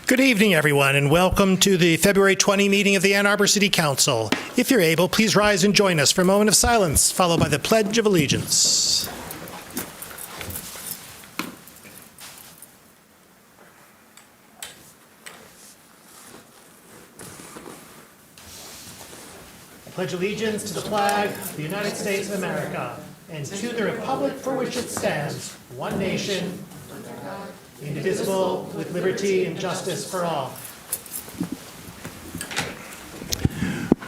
Good evening, everyone, and welcome to the February 20 meeting of the Ann Arbor City Council. If you're able, please rise and join us for a moment of silence, followed by the Pledge of Allegiance. I pledge allegiance to the flag of the United States of America and to the republic for which it stands, one nation, indivisible, with liberty and justice for all.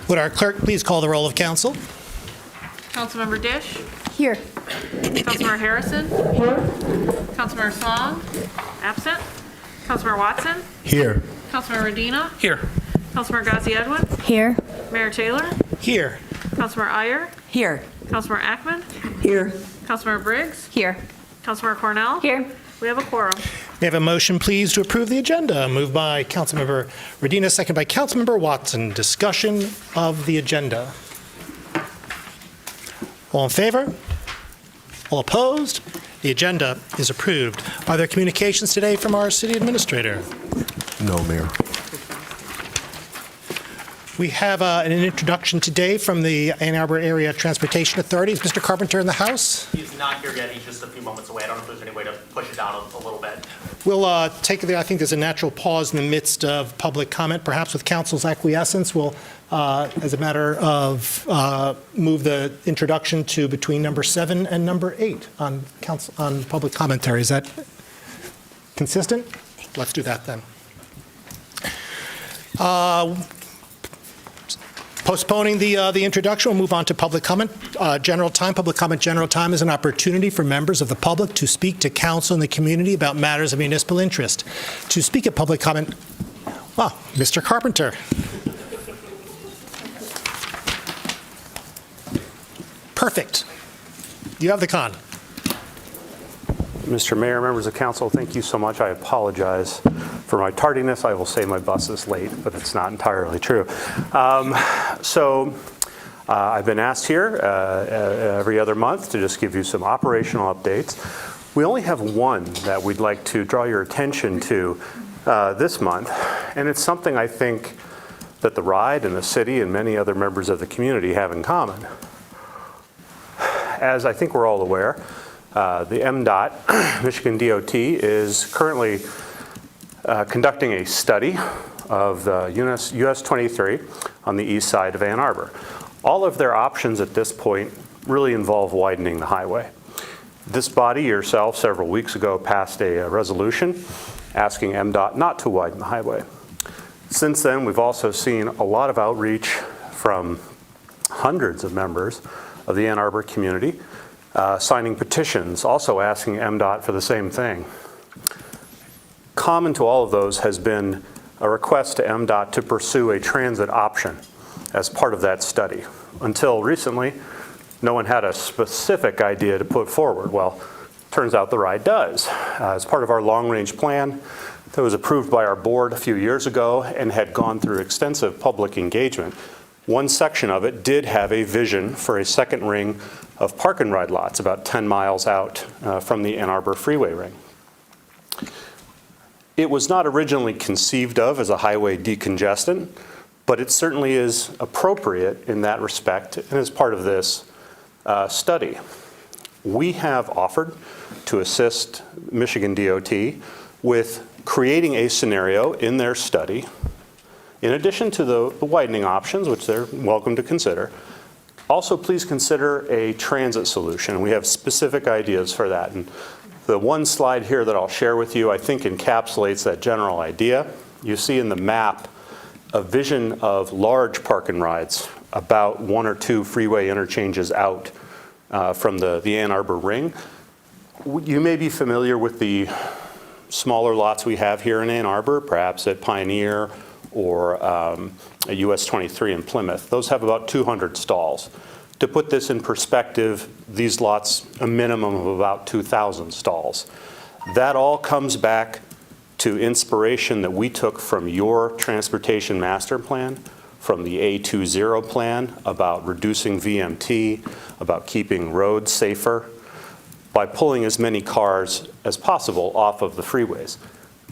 Would our clerk please call the roll of council? Councilmember Dish. Here. Councilmember Harrison. Here. Councilmember Song. Absent. Councilmember Watson. Here. Councilmember Medina. Here. Councilmember Ghazi Edwin. Here. Mayor Taylor. Here. Councilmember Iyer. Here. Councilmember Ackman. Here. Councilmember Briggs. Here. Councilmember Cornell. Here. We have a quorum. May I have a motion, please, to approve the agenda? Moved by Councilmember Medina, second by Councilmember Watson. Discussion of the agenda. All in favor? All opposed? The agenda is approved. Are there communications today from our city administrator? No, Mayor. We have an introduction today from the Ann Arbor Area Transportation Authority. Is Mr. Carpenter in the house? He's not here yet. He's just a few moments away. I don't know if there's any way to push it down a little bit. We'll take it there. I think there's a natural pause in the midst of public comment. Perhaps with council's acquiescence, we'll, as a matter of, move the introduction to between number 7 and number 8 on public commentary. Is that consistent? Let's do that then. Postponing the introduction, we'll move on to public comment, general time. Public comment, general time is an opportunity for members of the public to speak to council and the community about matters of municipal interest. To speak at public comment, well, Mr. Carpenter. Perfect. You have the con. Mr. Mayor, members of council, thank you so much. I apologize for my tardiness. I will say my bus is late, but it's not entirely true. I've been asked here every other month to just give you some operational updates. We only have one that we'd like to draw your attention to this month, and it's something I think that the ride and the city and many other members of the community have in common. As I think we're all aware, the MDOT, Michigan DOT, is currently conducting a study of the US 23 on the east side of Ann Arbor. All of their options at this point really involve widening the highway. This body yourself several weeks ago passed a resolution asking MDOT not to widen the highway. Since then, we've also seen a lot of outreach from hundreds of members of the Ann Arbor community signing petitions, also asking MDOT for the same thing. Common to all of those has been a request to MDOT to pursue a transit option as part of that study. Until recently, no one had a specific idea to put forward. Well, turns out the ride does. As part of our long-range plan that was approved by our board a few years ago and had gone through extensive public engagement, one section of it did have a vision for a second ring of park and ride lots about 10 miles out from the Ann Arbor Freeway ring. It was not originally conceived of as a highway decongestant, but it certainly is appropriate in that respect and is part of this study. We have offered to assist Michigan DOT with creating a scenario in their study, in addition to the widening options, which they're welcome to consider. Also, please consider a transit solution. We have specific ideas for that. And the one slide here that I'll share with you, I think encapsulates that general idea. You see in the map a vision of large park and rides about 1 or 2 freeway interchanges out from the Ann Arbor ring. You may be familiar with the smaller lots we have here in Ann Arbor, perhaps at Pioneer or a US 23 in Plymouth. Those have about 200 stalls. To put this in perspective, these lots, a minimum of about 2,000 stalls. That all comes back to inspiration that we took from your transportation master plan, from the A20 plan about reducing VMT, about keeping roads safer, by pulling as many cars as possible off of the freeways.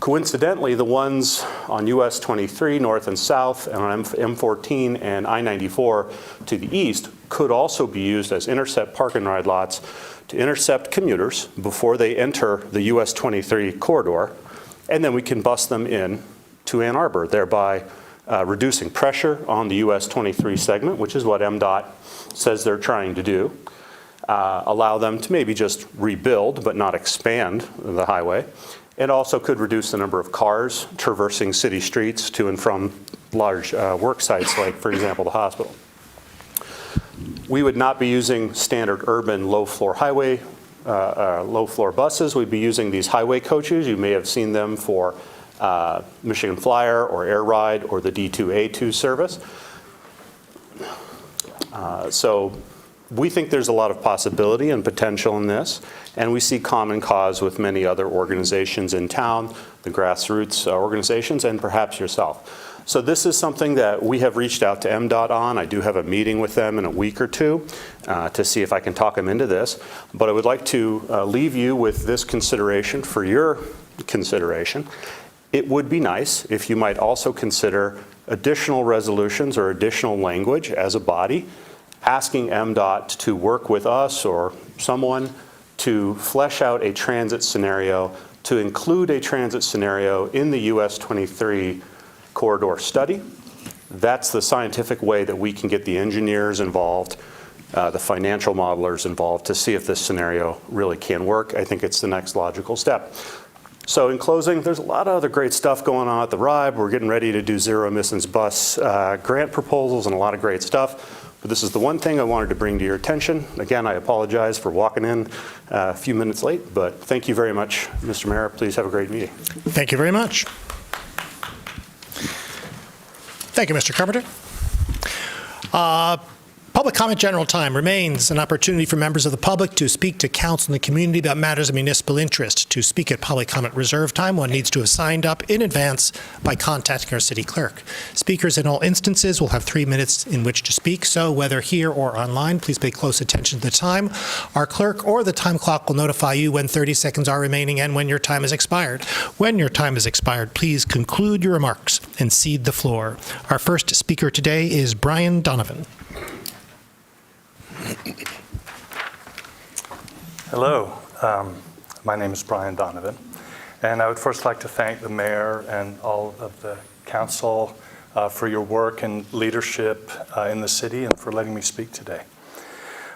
Coincidentally, the ones on US 23 north and south and on M14 and I-94 to the east could also be used as intercept park and ride lots to intercept commuters before they enter the US 23 corridor, and then we can bus them in to Ann Arbor, thereby reducing pressure on the US 23 segment, which is what MDOT says they're trying to do. Allow them to maybe just rebuild but not expand the highway. It also could reduce the number of cars traversing city streets to and from large work sites, like, for example, the hospital. We would not be using standard urban low-floor highway, low-floor buses. We'd be using these highway coaches. You may have seen them for Michigan Flyer or Air Ride or the D2A2 service. So we think there's a lot of possibility and potential in this, and we see common cause with many other organizations in town, the grassroots organizations, and perhaps yourself. So this is something that we have reached out to MDOT on. I do have a meeting with them in a week or two to see if I can talk them into this. But I would like to leave you with this consideration for your consideration. It would be nice if you might also consider additional resolutions or additional language as a body, asking MDOT to work with us or someone to flesh out a transit scenario, to include a transit scenario in the US 23 corridor study. That's the scientific way that we can get the engineers involved, the financial modelers involved, to see if this scenario really can work. I think it's the next logical step. So in closing, there's a lot of other great stuff going on at the RIBE. We're getting ready to do zero emissions bus grant proposals and a lot of great stuff. But this is the one thing I wanted to bring to your attention. Again, I apologize for walking in a few minutes late, but thank you very much, Mr. Mayor. Please have a great meeting. Thank you very much. Thank you, Mr. Carpenter. Public comment general time remains an opportunity for members of the public to speak to council and the community about matters of municipal interest. To speak at public comment reserve time, one needs to have signed up in advance by contacting our city clerk. Speakers in all instances will have 3 minutes in which to speak, so whether here or online, please pay close attention to the time. Our clerk or the time clock will notify you when 30 seconds are remaining and when your time has expired. When your time has expired, please conclude your remarks and cede the floor. Our first speaker today is Brian Donovan. Hello, my name is Brian Donovan, and I would first like to thank the mayor and all of the council for your work and leadership in the city and for letting me speak today.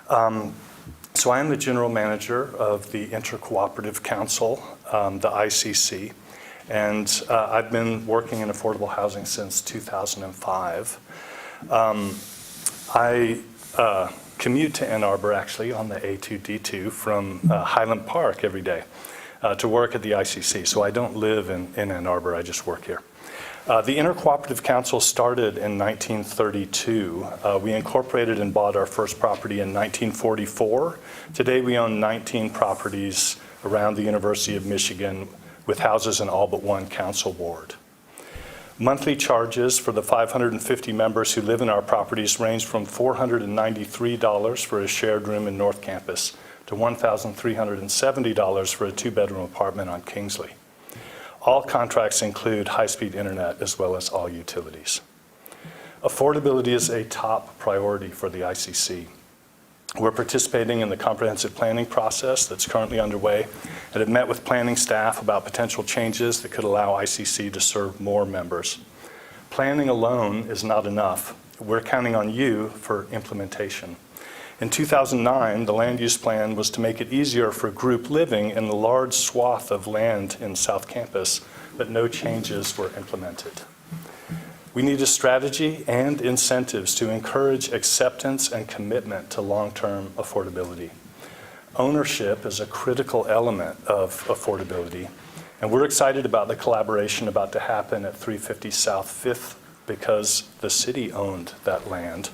So I am the general manager of the Intercooperative Council, the ICC, and I've been working in affordable housing since 2005. I commute to Ann Arbor, actually, on the A2D2 from Highland Park every day to work at the ICC. So I don't live in Ann Arbor, I just work here. The Intercooperative Council started in 1932. We incorporated and bought our first property in 1944. Today we own 19 properties around the University of Michigan with houses in all but one council ward. Monthly charges for the 550 members who live in our properties range from $493 for a shared room in North Campus to $1,370 for a two-bedroom apartment on Kingsley. All contracts include high-speed internet as well as all utilities. Affordability is a top priority for the ICC. We're participating in the comprehensive planning process that's currently underway and have met with planning staff about potential changes that could allow ICC to serve more members. Planning alone is not enough. We're counting on you for implementation. In 2009, the land use plan was to make it easier for group living in the large swath of land in South Campus, but no changes were implemented. We need a strategy and incentives to encourage acceptance and commitment to long-term affordability. Ownership is a critical element of affordability, and we're excited about the collaboration about to happen at 350 South 5th because the city owned that land.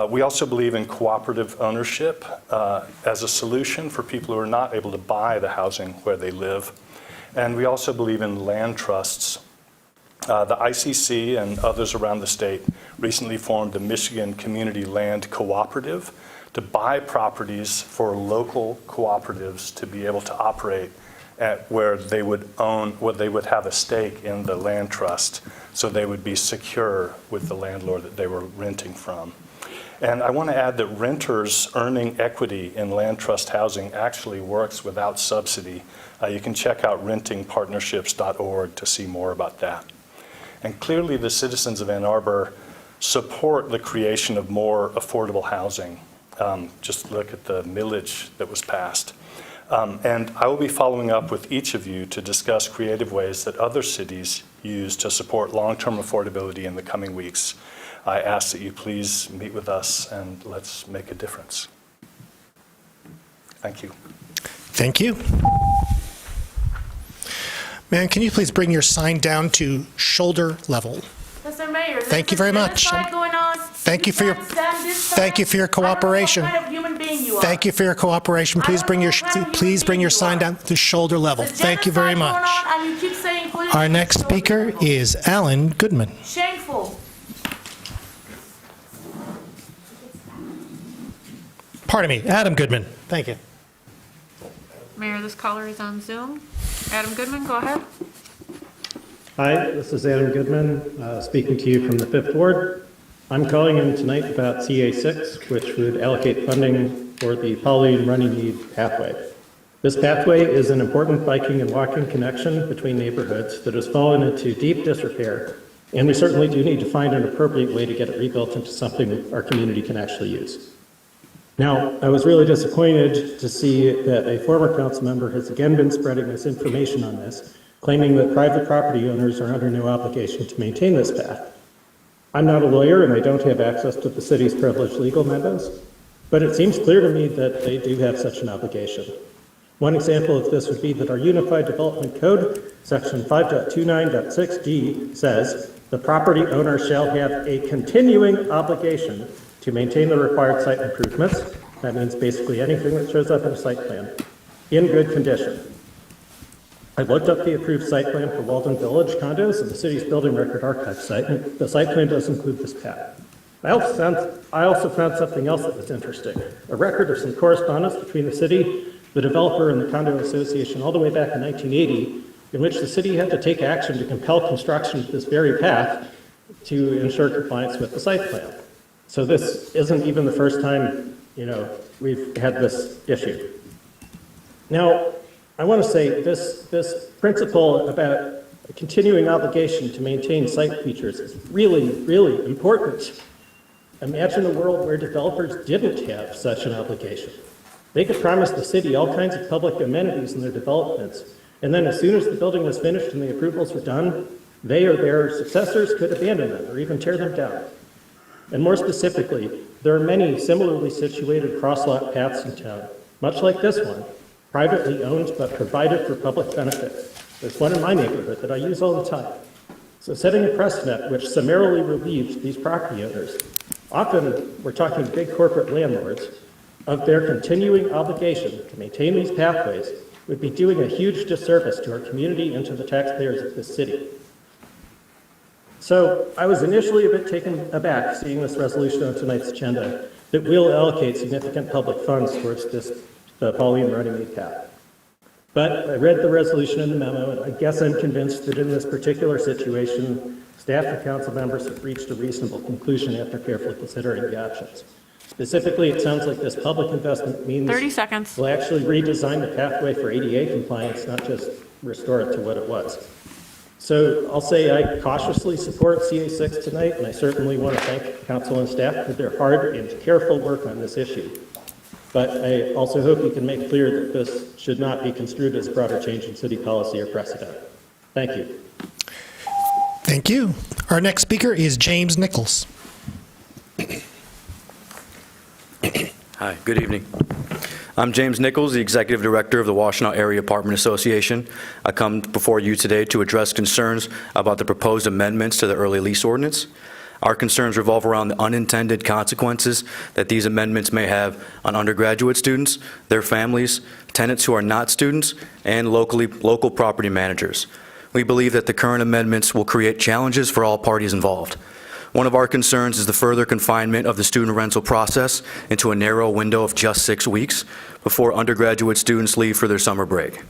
We also believe in cooperative ownership as a solution for people who are not able to buy the housing where they live. And we also believe in land trusts. The ICC and others around the state recently formed the Michigan Community Land Cooperative to buy properties for local cooperatives to be able to operate where they would they would have a stake in the land trust, so they would be secure with the landlord that they were renting from. And I want to add that renters earning equity in land trust housing actually works without subsidy. You can check out rentingpartnerships.org to see more about that. And clearly the citizens of Ann Arbor support the creation of more affordable housing. Just look at the millage that was passed. And I will be following up with each of you to discuss creative ways that other cities use to support long-term affordability in the coming weeks. I ask that you please meet with us and let's make a difference. Thank you. Thank you. Man, can you please bring your sign down to shoulder level? Mr. Mayor, Thank you very much. Thank you for your cooperation. I don't know what kind of human being you are. Thank you for your cooperation. Please bring your sign down to shoulder level. There's Thank you very genocide much. going on, and you keep saying, please, Our next shoulder speaker level. is Alan Goodman. Shameful. Pardon me, Adam Goodman. Thank you. Mayor, this caller is on Zoom. Adam Goodman, go ahead. Hi, this is Adam Goodman, speaking to you from the 5th Ward. I'm calling in tonight about CA6, which would allocate funding for the Pauline Runnymede pathway. This pathway is an important biking and walking connection between neighborhoods that has fallen into deep disrepair, and we certainly do need to find an appropriate way to get it rebuilt into something our community can actually use. Now, I was really disappointed to see that a former council member has again been spreading misinformation on this, claiming that private property owners are under no obligation to maintain this path. I'm not a lawyer and I don't have access to the city's privileged legal memos, but it seems clear to me that they do have such an obligation. One example of this would be that our Unified Development Code, section 5.29.6D, says the property owner shall have a continuing obligation to maintain the required site improvements, that means basically anything that shows up in a site plan, in good condition. I looked up the approved site plan for Walden Village condos and the city's building record archive site, and the site plan does include this path. I also found something else that was interesting, a record of some correspondence between the city, the developer, and the condo association all the way back in 1980, in which the city had to take action to compel construction of this very path to ensure compliance with the site plan. So this isn't even the first time, we've had this issue. Now, I want to say this principle about a continuing obligation to maintain site features is really, really important. Imagine a world where developers didn't have such an obligation. They could promise the city all kinds of public amenities in their developments, and then as soon as the building was finished and the approvals were done, they or their successors could abandon them or even tear them down. And more specifically, there are many similarly situated cross-lot paths in town, much like this one, privately owned but provided for public benefit. There's one in my neighborhood that I use all the time. So setting a precedent which summarily relieves these property owners, often we're talking big corporate landlords, of their continuing obligation to maintain these pathways would be doing a huge disservice to our community and to the taxpayers of this city. So I was initially a bit taken aback seeing this resolution on tonight's agenda that will allocate significant public funds towards the Pauline Runnymede path. But I read the resolution in the memo, and I guess I'm convinced that in this particular situation, staff and council members have reached a reasonable conclusion after carefully considering the options. Specifically, it sounds like this public investment means 30 seconds. we'll actually redesign the pathway for ADA compliance, not just restore it to what it was. So I'll say I cautiously support CA6 tonight, and I certainly want to thank council and staff for their hard and careful work on this issue. But I also hope you can make clear that this should not be construed as a broader change in city policy or precedent. Thank you. Thank you. Our next speaker is James Nichols. Hi, good evening. I'm James Nichols, the Executive Director of the Washtenaw Area Apartment Association. I come before you today to address concerns about the proposed amendments to the early lease ordinance. Our concerns revolve around the unintended consequences that these amendments may have on undergraduate students, their families, tenants who are not students, and local property managers. We believe that the current amendments will create challenges for all parties involved. One of our concerns is the further confinement of the student rental process into a narrow window of just 6 weeks before undergraduate students leave for their summer break.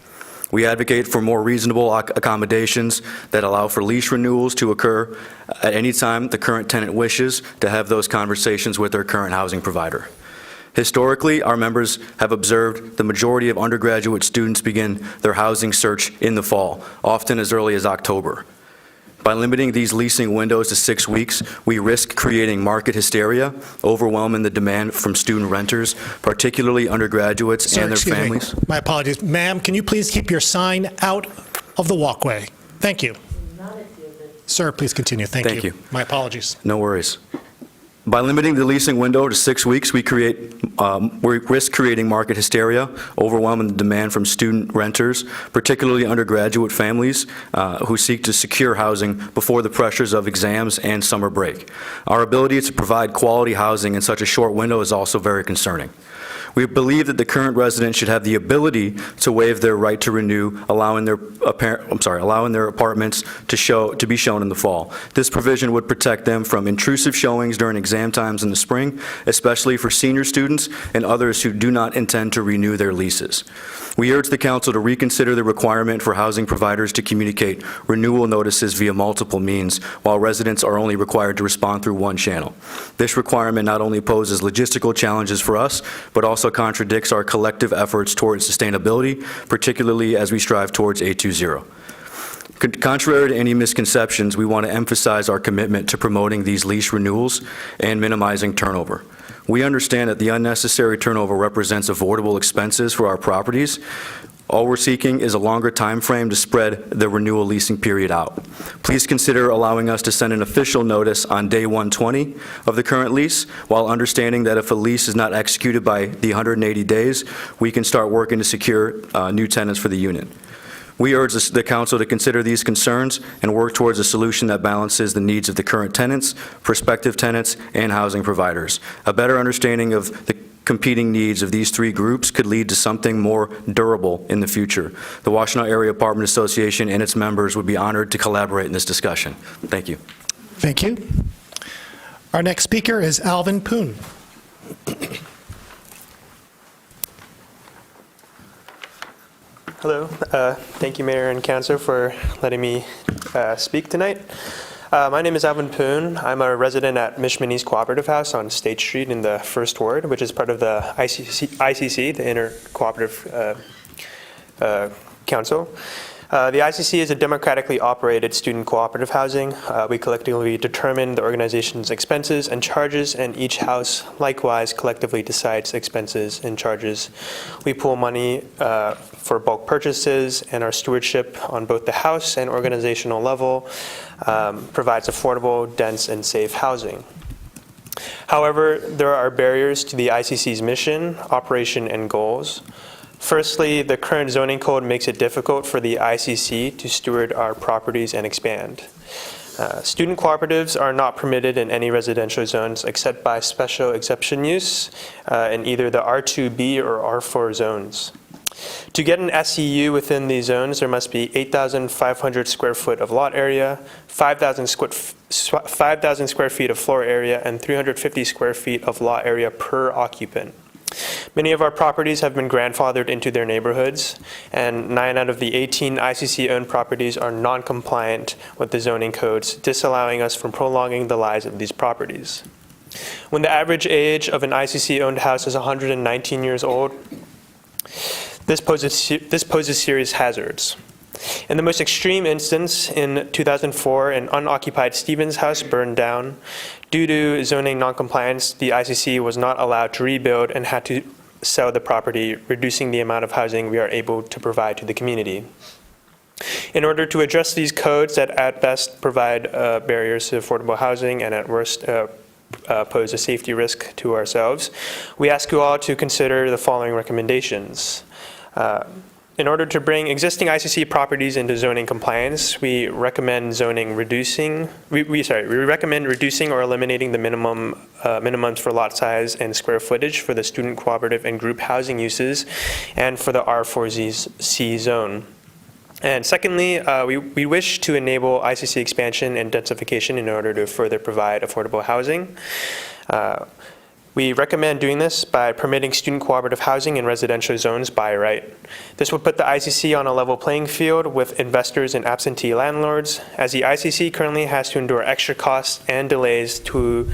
We advocate for more reasonable accommodations that allow for lease renewals to occur at any time the current tenant wishes to have those conversations with their current housing provider. Historically, our members have observed the majority of undergraduate students begin their housing search in the fall, often as early as October. By limiting these leasing windows to 6 weeks, we risk creating market hysteria, overwhelming the demand from student renters, particularly undergraduates Sir, and their excuse me. families. My apologies. Ma'am, can you please keep your sign out of the walkway? Thank you. Sir, please continue. Thank you. My apologies. No worries. By limiting the leasing window to 6 weeks, we risk creating market hysteria, overwhelming the demand from student renters, particularly undergraduate families who seek to secure housing before the pressures of exams and summer break. Our ability to provide quality housing in such a short window is also very concerning. We believe that the current residents should have the ability to waive their right to renew, allowing their apartments to be shown in the fall. This provision would protect them from intrusive showings during exam times in the spring, especially for senior students and others who do not intend to renew their leases. We urge the council to reconsider the requirement for housing providers to communicate renewal notices via multiple means, while residents are only required to respond through one channel. This requirement not only poses logistical challenges for us, but also contradicts our collective efforts towards sustainability, particularly as we strive towards A20. Contrary to any misconceptions, we want to emphasize our commitment to promoting these lease renewals and minimizing turnover. We understand that the unnecessary turnover represents avoidable expenses for our properties. All we're seeking is a longer time frame to spread the renewal leasing period out. Please consider allowing us to send an official notice on day 120 of the current lease, while understanding that if a lease is not executed by the 180 days, we can start working to secure new tenants for the unit. We urge the council to consider these concerns and work towards a solution that balances the needs of the current tenants, prospective tenants, and housing providers. A better understanding of the competing needs of these three groups could lead to something more durable in the future. The Washtenaw Area Apartment Association and its members would be honored to collaborate in this discussion. Thank you. Thank you. Our next speaker is Alvin Poon. Hello. Thank you, Mayor and Council, for letting me speak tonight. My name is Alvin Poon. I'm a resident at Mishmanis Cooperative House on State Street in the First Ward, which is part of the ICC, the Inter Cooperative Council. The ICC is a democratically operated student cooperative housing. We collectively determine the organization's expenses and charges, and each house likewise collectively decides expenses and charges. We pool money for bulk purchases, and our stewardship on both the house and organizational level provides affordable, dense, and safe housing. However, there are barriers to the ICC's mission, operation, and goals. Firstly, the current zoning code makes it difficult for the ICC to steward our properties and expand. Student cooperatives are not permitted in any residential zones except by special exception use in either the R2B or R4 zones. To get an SEU within these zones, there must be 8,500 square foot of lot area, 5,000 square feet of floor area, and 350 square feet of lot area per occupant. Many of our properties have been grandfathered into their neighborhoods, and 9 out of the 18 ICC-owned properties are non-compliant with the zoning codes, disallowing us from prolonging the lives of these properties. When the average age of an ICC-owned house is 119 years old, this poses serious hazards. In the most extreme instance, in 2004, an unoccupied Stevens house burned down. Due to zoning noncompliance, the ICC was not allowed to rebuild and had to sell the property, reducing the amount of housing we are able to provide to the community. In order to address these codes that at best provide barriers to affordable housing and at worst pose a safety risk to ourselves, we ask you all to consider the following recommendations. In order to bring existing ICC properties into zoning compliance, we recommend reducing or eliminating the minimums for lot size and square footage for the student cooperative and group housing uses and for the R4C zone. And secondly, we wish to enable ICC expansion and densification in order to further provide affordable housing. We recommend doing this by permitting student cooperative housing in residential zones by right. This would put the ICC on a level playing field with investors and absentee landlords, as the ICC currently has to endure extra costs and delays to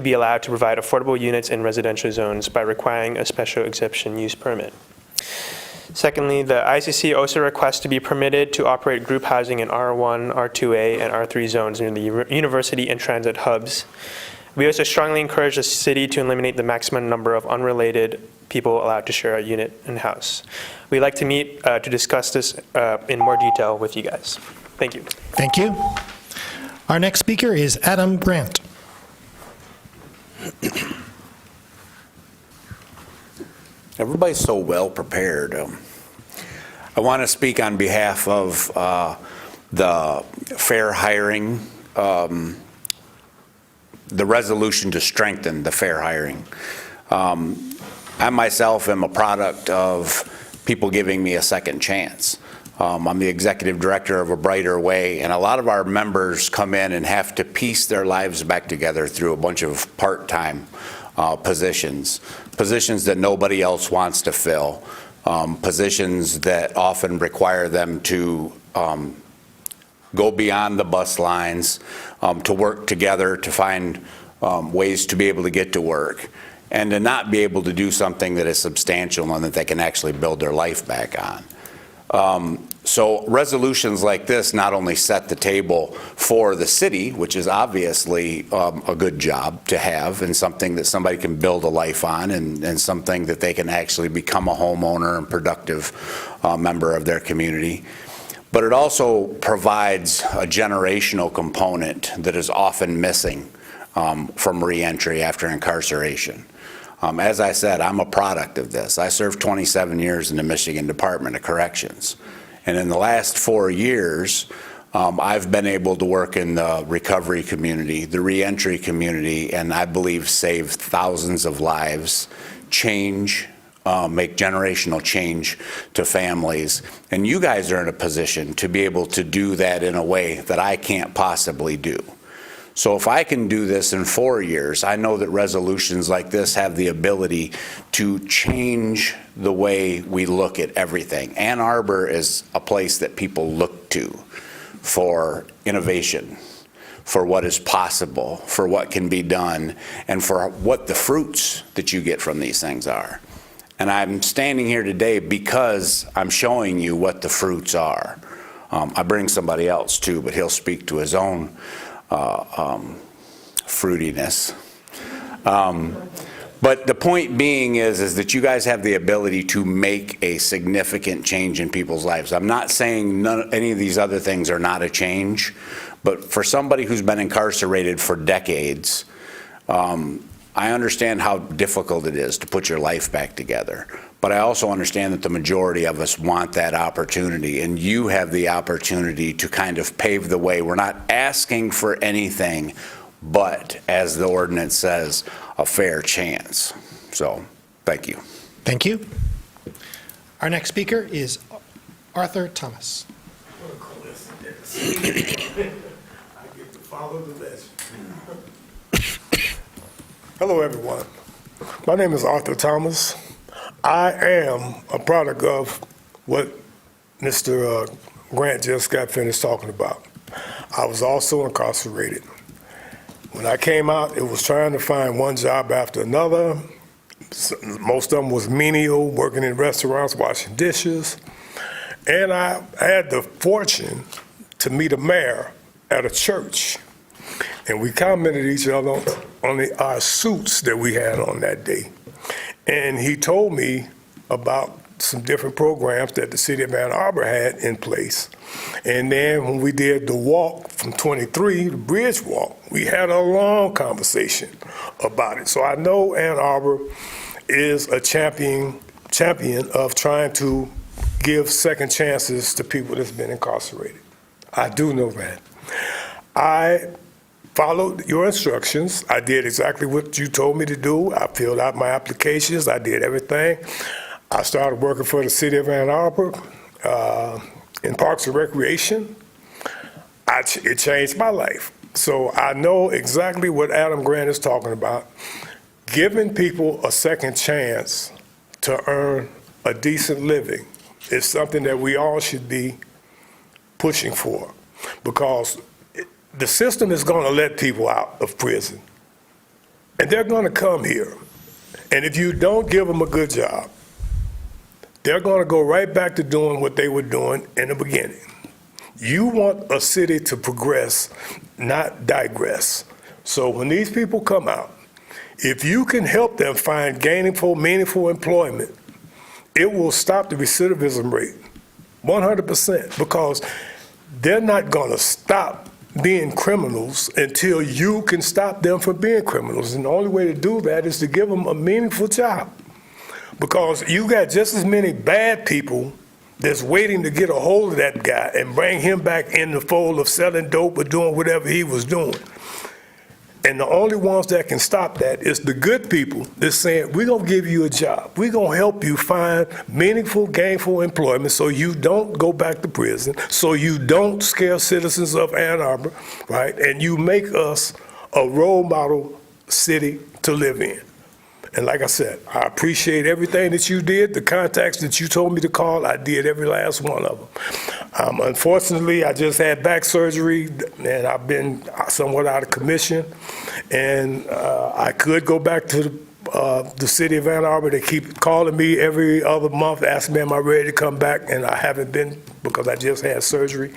be allowed to provide affordable units in residential zones by requiring a special exception use permit. Secondly, the ICC also requests to be permitted to operate group housing in R1, R2A, and R3 zones near the university and transit hubs. We also strongly encourage the city to eliminate the maximum number of unrelated people allowed to share a unit and house. We'd like to meet to discuss this in more detail with you guys. Thank you. Thank you. Our next speaker is Adam Grant. Everybody's so well prepared. I want to speak on behalf of the fair hiring, the resolution to strengthen the fair hiring. I myself am a product of people giving me a second chance. I'm the executive director of A Brighter Way, and a lot of our members come in and have to piece their lives back together through a bunch of part-time positions that nobody else wants to fill, positions that often require them to go beyond the bus lines, to work together to find ways to be able to get to work, and to not be able to do something that is substantial and that they can actually build their life back on. So resolutions like this not only set the table for the city, which is obviously a good job to have and something that somebody can build a life on and something that they can actually become a homeowner and productive member of their community, but it also provides a generational component that is often missing from reentry after incarceration. As I said, I'm a product of this. I served 27 years in the Michigan Department of Corrections. And in the last 4 years, I've been able to work in the recovery community, the reentry community, and I believe save thousands of lives, make generational change to families. And you guys are in a position to be able to do that in a way that I can't possibly do. So if I can do this in 4 years, I know that resolutions like this have the ability to change the way we look at everything. Ann Arbor is a place that people look to for innovation, for what is possible, for what can be done, and for what the fruits that you get from these things are. And I'm standing here today because I'm showing you what the fruits are. I bring somebody else too, but he'll speak to his own fruitiness. But the point being is that you guys have the ability to make a significant change in people's lives. I'm not saying any of these other things are not a change, but for somebody who's been incarcerated for decades, I understand how difficult it is to put your life back together. But I also understand that the majority of us want that opportunity, and you have the opportunity to kind of pave the way. We're not asking for anything, but as the ordinance says, a fair chance. So, thank you. Thank you. Our next speaker is Arthur Thomas. Hello, everyone. My name is Arthur Thomas. I am a product of what Mr. Grant just got finished talking about. I was also incarcerated. When I came out, it was trying to find one job after another. Most of them was menial, working in restaurants, washing dishes. And I had the fortune to meet a mayor at a church. And we commented each other on our suits that we had on that day. And he told me about some different programs that the city of Ann Arbor had in place. And then when we did the walk from 23, the bridge walk, we had a long conversation about it. So I know Ann Arbor is a champion of trying to give second chances to people that's been incarcerated. I do know that. I followed your instructions. I did exactly what you told me to do. I filled out my applications. I did everything. I started working for the city of Ann Arbor in Parks and Recreation. It changed my life. So I know exactly what Adam Grant is talking about. giving people a second chance to earn a decent living is something that we all should be pushing for, because the system is going to let people out of prison, and they're going to come here. And if you don't give them a good job, they're going to go right back to doing what they were doing in the beginning. You want a city to progress, not digress. So when these people come out, if you can help them find gainful, meaningful employment, it will stop the recidivism rate 100%, because they're not going to stop being criminals until you can stop them from being criminals. And the only way to do that is to give them a meaningful job, because you got just as many bad people that's waiting to get a hold of that guy and bring him back in the fold of selling dope or doing whatever he was doing. And the only ones that can stop that is the good people that's saying, we're going to give you a job. We're going to help you find meaningful, gainful employment so you don't go back to prison, so you don't scare citizens of Ann Arbor, right? And you make us a role model city to live in. And like I said, I appreciate everything that you did. The contacts that you told me to call, I did every last one of them. Unfortunately, I just had back surgery, and I've been somewhat out of commission. And I could go back to the city of Ann Arbor. They keep calling me every other month, asking me, am I ready to come back? And I haven't been, because I just had surgery.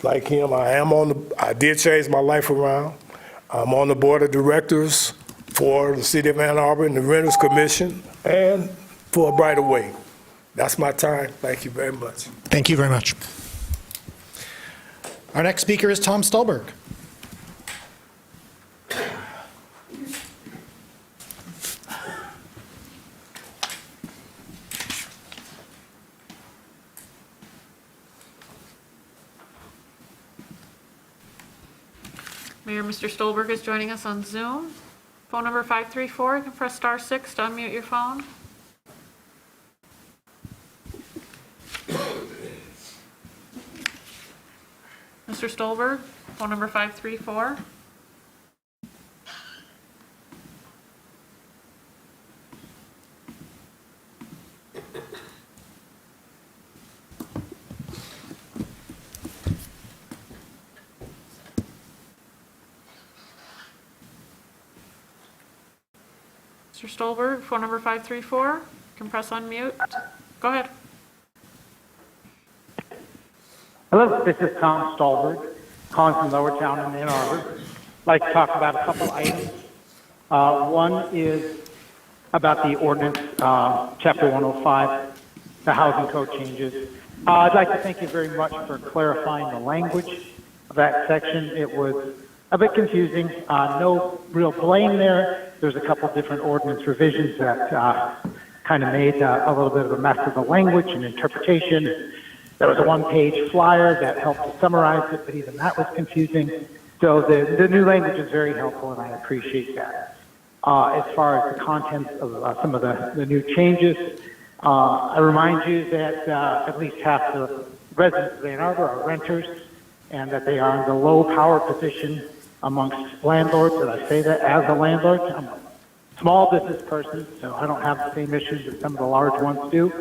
Like him, I did change my life around. I'm on the board of directors for the City of Ann Arbor and the Renters Commission, and for A Brighter Way. That's my time. Thank you very much. Thank you very much. Our next speaker is Tom Stolberg. Mayor, Mr. Stolberg is joining us on Zoom. Phone number 534, you can press *6 to unmute your phone. Mr. Stolberg, phone number 534. Mr. Stolberg, phone number 534. You can press unmute. Go ahead. Hello, this is Tom Stolberg, calling from Lower Town in Ann Arbor. I'd like to talk about a couple items. One is about the ordinance, Chapter 105, the housing code changes. I'd like to thank you very much for clarifying the language of that section. It was a bit confusing. No real blame there. There's a couple different ordinance revisions that kind of made a little bit of a mess of the language and interpretation. There was a one-page flyer that helped summarize it, but even that was confusing. So the new language is very helpful, and I appreciate that. As far as the contents of some of the new changes, I remind you that at least half the residents of Ann Arbor are renters, and that they are in the low power position amongst landlords. And I say that as a landlord. I'm a small business person, so I don't have the same issues that some of the large ones do.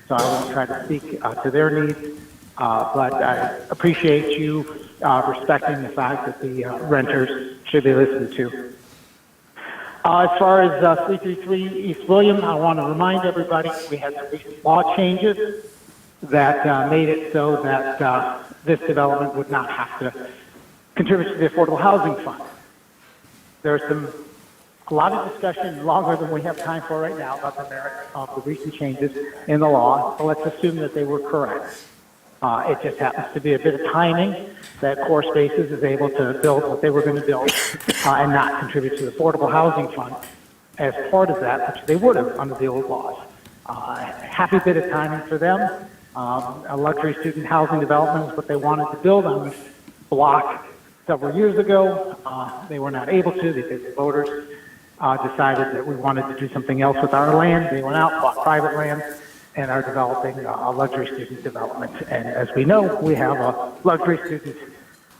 So I won't try to speak to their needs, but I appreciate you respecting the fact that the renters should be listened to. As far as 333 East William, I want to remind everybody we had some recent law changes that made it so that this development would not have to contribute to the Affordable Housing Fund. There's a lot of discussion, longer than we have time for right now, about the merits of the recent changes in the law. So let's assume that they were correct. It just happens to be a bit of timing that Core Spaces is able to build what they were going to build and not contribute to the Affordable Housing Fund as part of that, which they would have under the old laws. Happy bit of timing for them. A luxury student housing development is what they wanted to build on this block several years ago. They were not able to because the voters decided that we wanted to do something else with our land. They went out, bought private land, and are developing a luxury student development. And as we know, we have a luxury student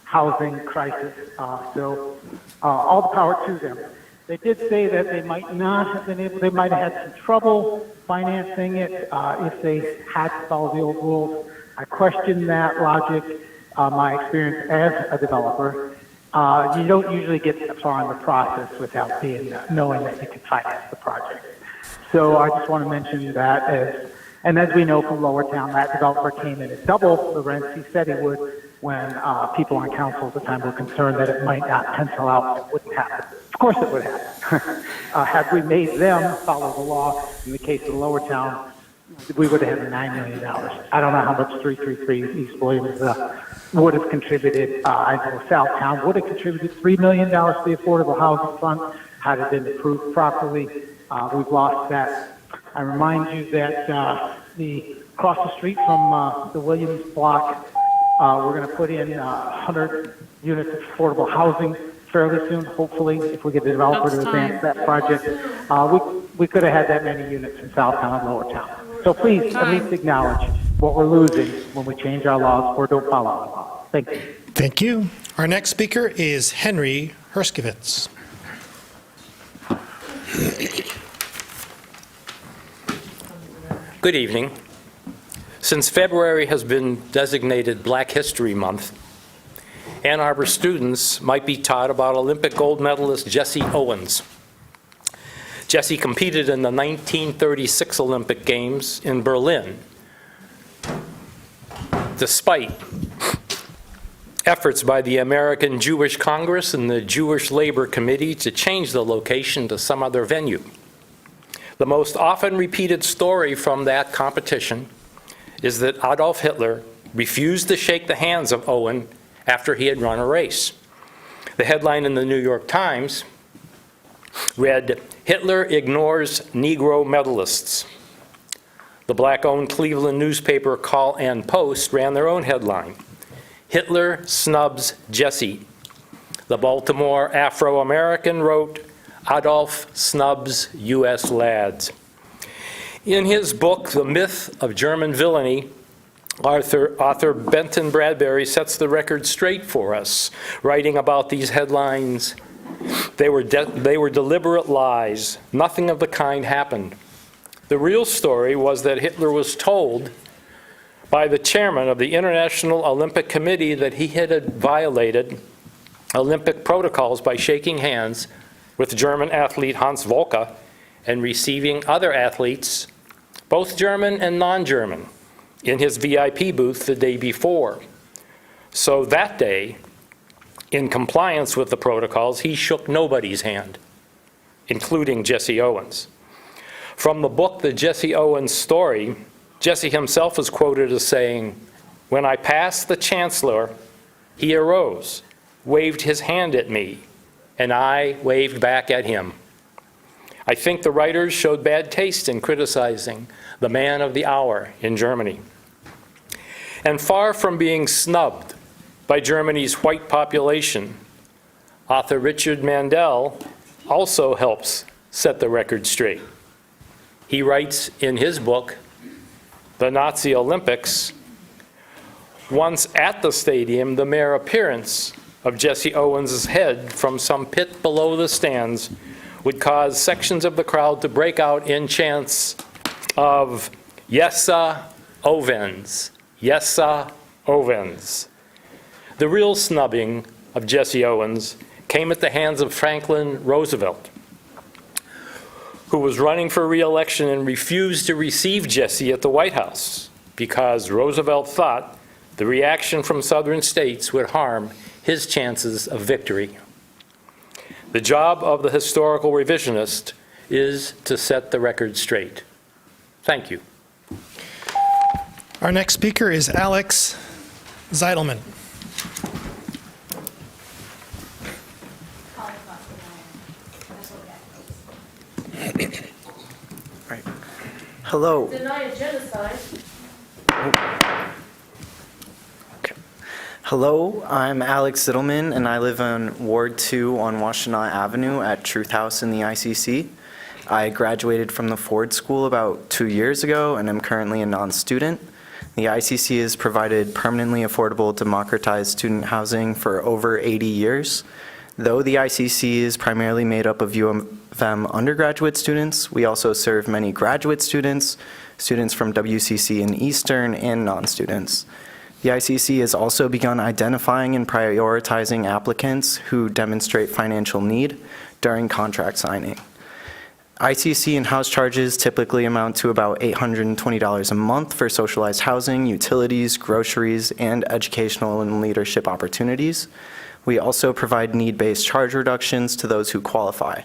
housing crisis. So all the power to them. They did say that they might not have been able, they might have had some trouble financing it if they had to follow the old rules. I question that logic. My experience as a developer, you don't usually get that far in the process without knowing that you can finance the project. So I just want to mention that and as we know from Lower Town, that developer came in at double the rents he said he would when people on council at the time were concerned that it might not pencil out, it wouldn't happen. Of course it would happen. Had we made them follow the law, in the case of Lower Town, we would have had $9 million. I don't know how much 333 East Williams would have contributed. I know Southtown would have contributed $3 million to the Affordable Housing Fund had it been approved properly. We've lost that. I remind you that across the street from the Williams block, we're going to put in 100 units of affordable housing fairly soon, hopefully, if we get the developer to advance that project. We could have had that many units in Southtown and Lower Town. So please, at least acknowledge what we're losing when we change our laws or don't follow our laws. Thank you. Thank you. Our next speaker is Henry Herskowitz. Good evening. Since February has been designated Black History Month, Ann Arbor students might be taught about Olympic gold medalist Jesse Owens. Jesse competed in the 1936 Olympic Games in Berlin, despite efforts by the American Jewish Congress and the Jewish Labor Committee to change the location to some other venue. The most often repeated story from that competition is that Adolf Hitler refused to shake the hands of Owen after he had run a race. The headline in the New York Times read, "Hitler ignores Negro medalists." The black-owned Cleveland newspaper Call and Post ran their own headline, "Hitler snubs Jesse." The Baltimore Afro-American wrote, "Adolf snubs U.S. lads." In his book, The Myth of German Villainy, author Benton Bradbury sets the record straight for us, writing about these headlines. They were deliberate lies. Nothing of the kind happened. The real story was that Hitler was told by the chairman of the International Olympic Committee that he had violated Olympic protocols by shaking hands with German athlete Hans Volker and receiving other athletes, both German and non-German, in his VIP booth the day before. So that day, in compliance with the protocols, he shook nobody's hand, including Jesse Owens. From the book, The Jesse Owens Story, Jesse himself is quoted as saying, "When I passed the chancellor, he arose, waved his hand at me, and I waved back at him." I think the writers showed bad taste in criticizing the man of the hour in Germany. And far from being snubbed by Germany's white population, author Richard Mandel also helps set the record straight. He writes in his book, The Nazi Olympics, once at the stadium, the mere appearance of Jesse Owens' head from some pit below the stands would cause sections of the crowd to break out in chants of "Yessa Owens, Yessa Owens." The real snubbing of Jesse Owens came at the hands of Franklin Roosevelt, who was running for re-election and refused to receive Jesse at the White House because Roosevelt thought the reaction from southern states would harm his chances of victory. The job of the historical revisionist is to set the record straight. Thank you. Our next speaker is Alex Zeidelman. Right. Hello. Deny a genocide. Okay. Hello, I'm Alex Zittelman, and I live on Ward 2 on Washtenaw Avenue at Truth House in the ICC. I graduated from the Ford School about 2 years ago, and I'm currently a non-student. The ICC has provided permanently affordable, democratized student housing for over 80 years. Though the ICC is primarily made up of U of M undergraduate students, we also serve many graduate students, students from WCC and Eastern, and non-students. The ICC has also begun identifying and prioritizing applicants who demonstrate financial need during contract signing. ICC and house charges typically amount to about $820 a month for socialized housing, utilities, groceries, and educational and leadership opportunities. We also provide need-based charge reductions to those who qualify.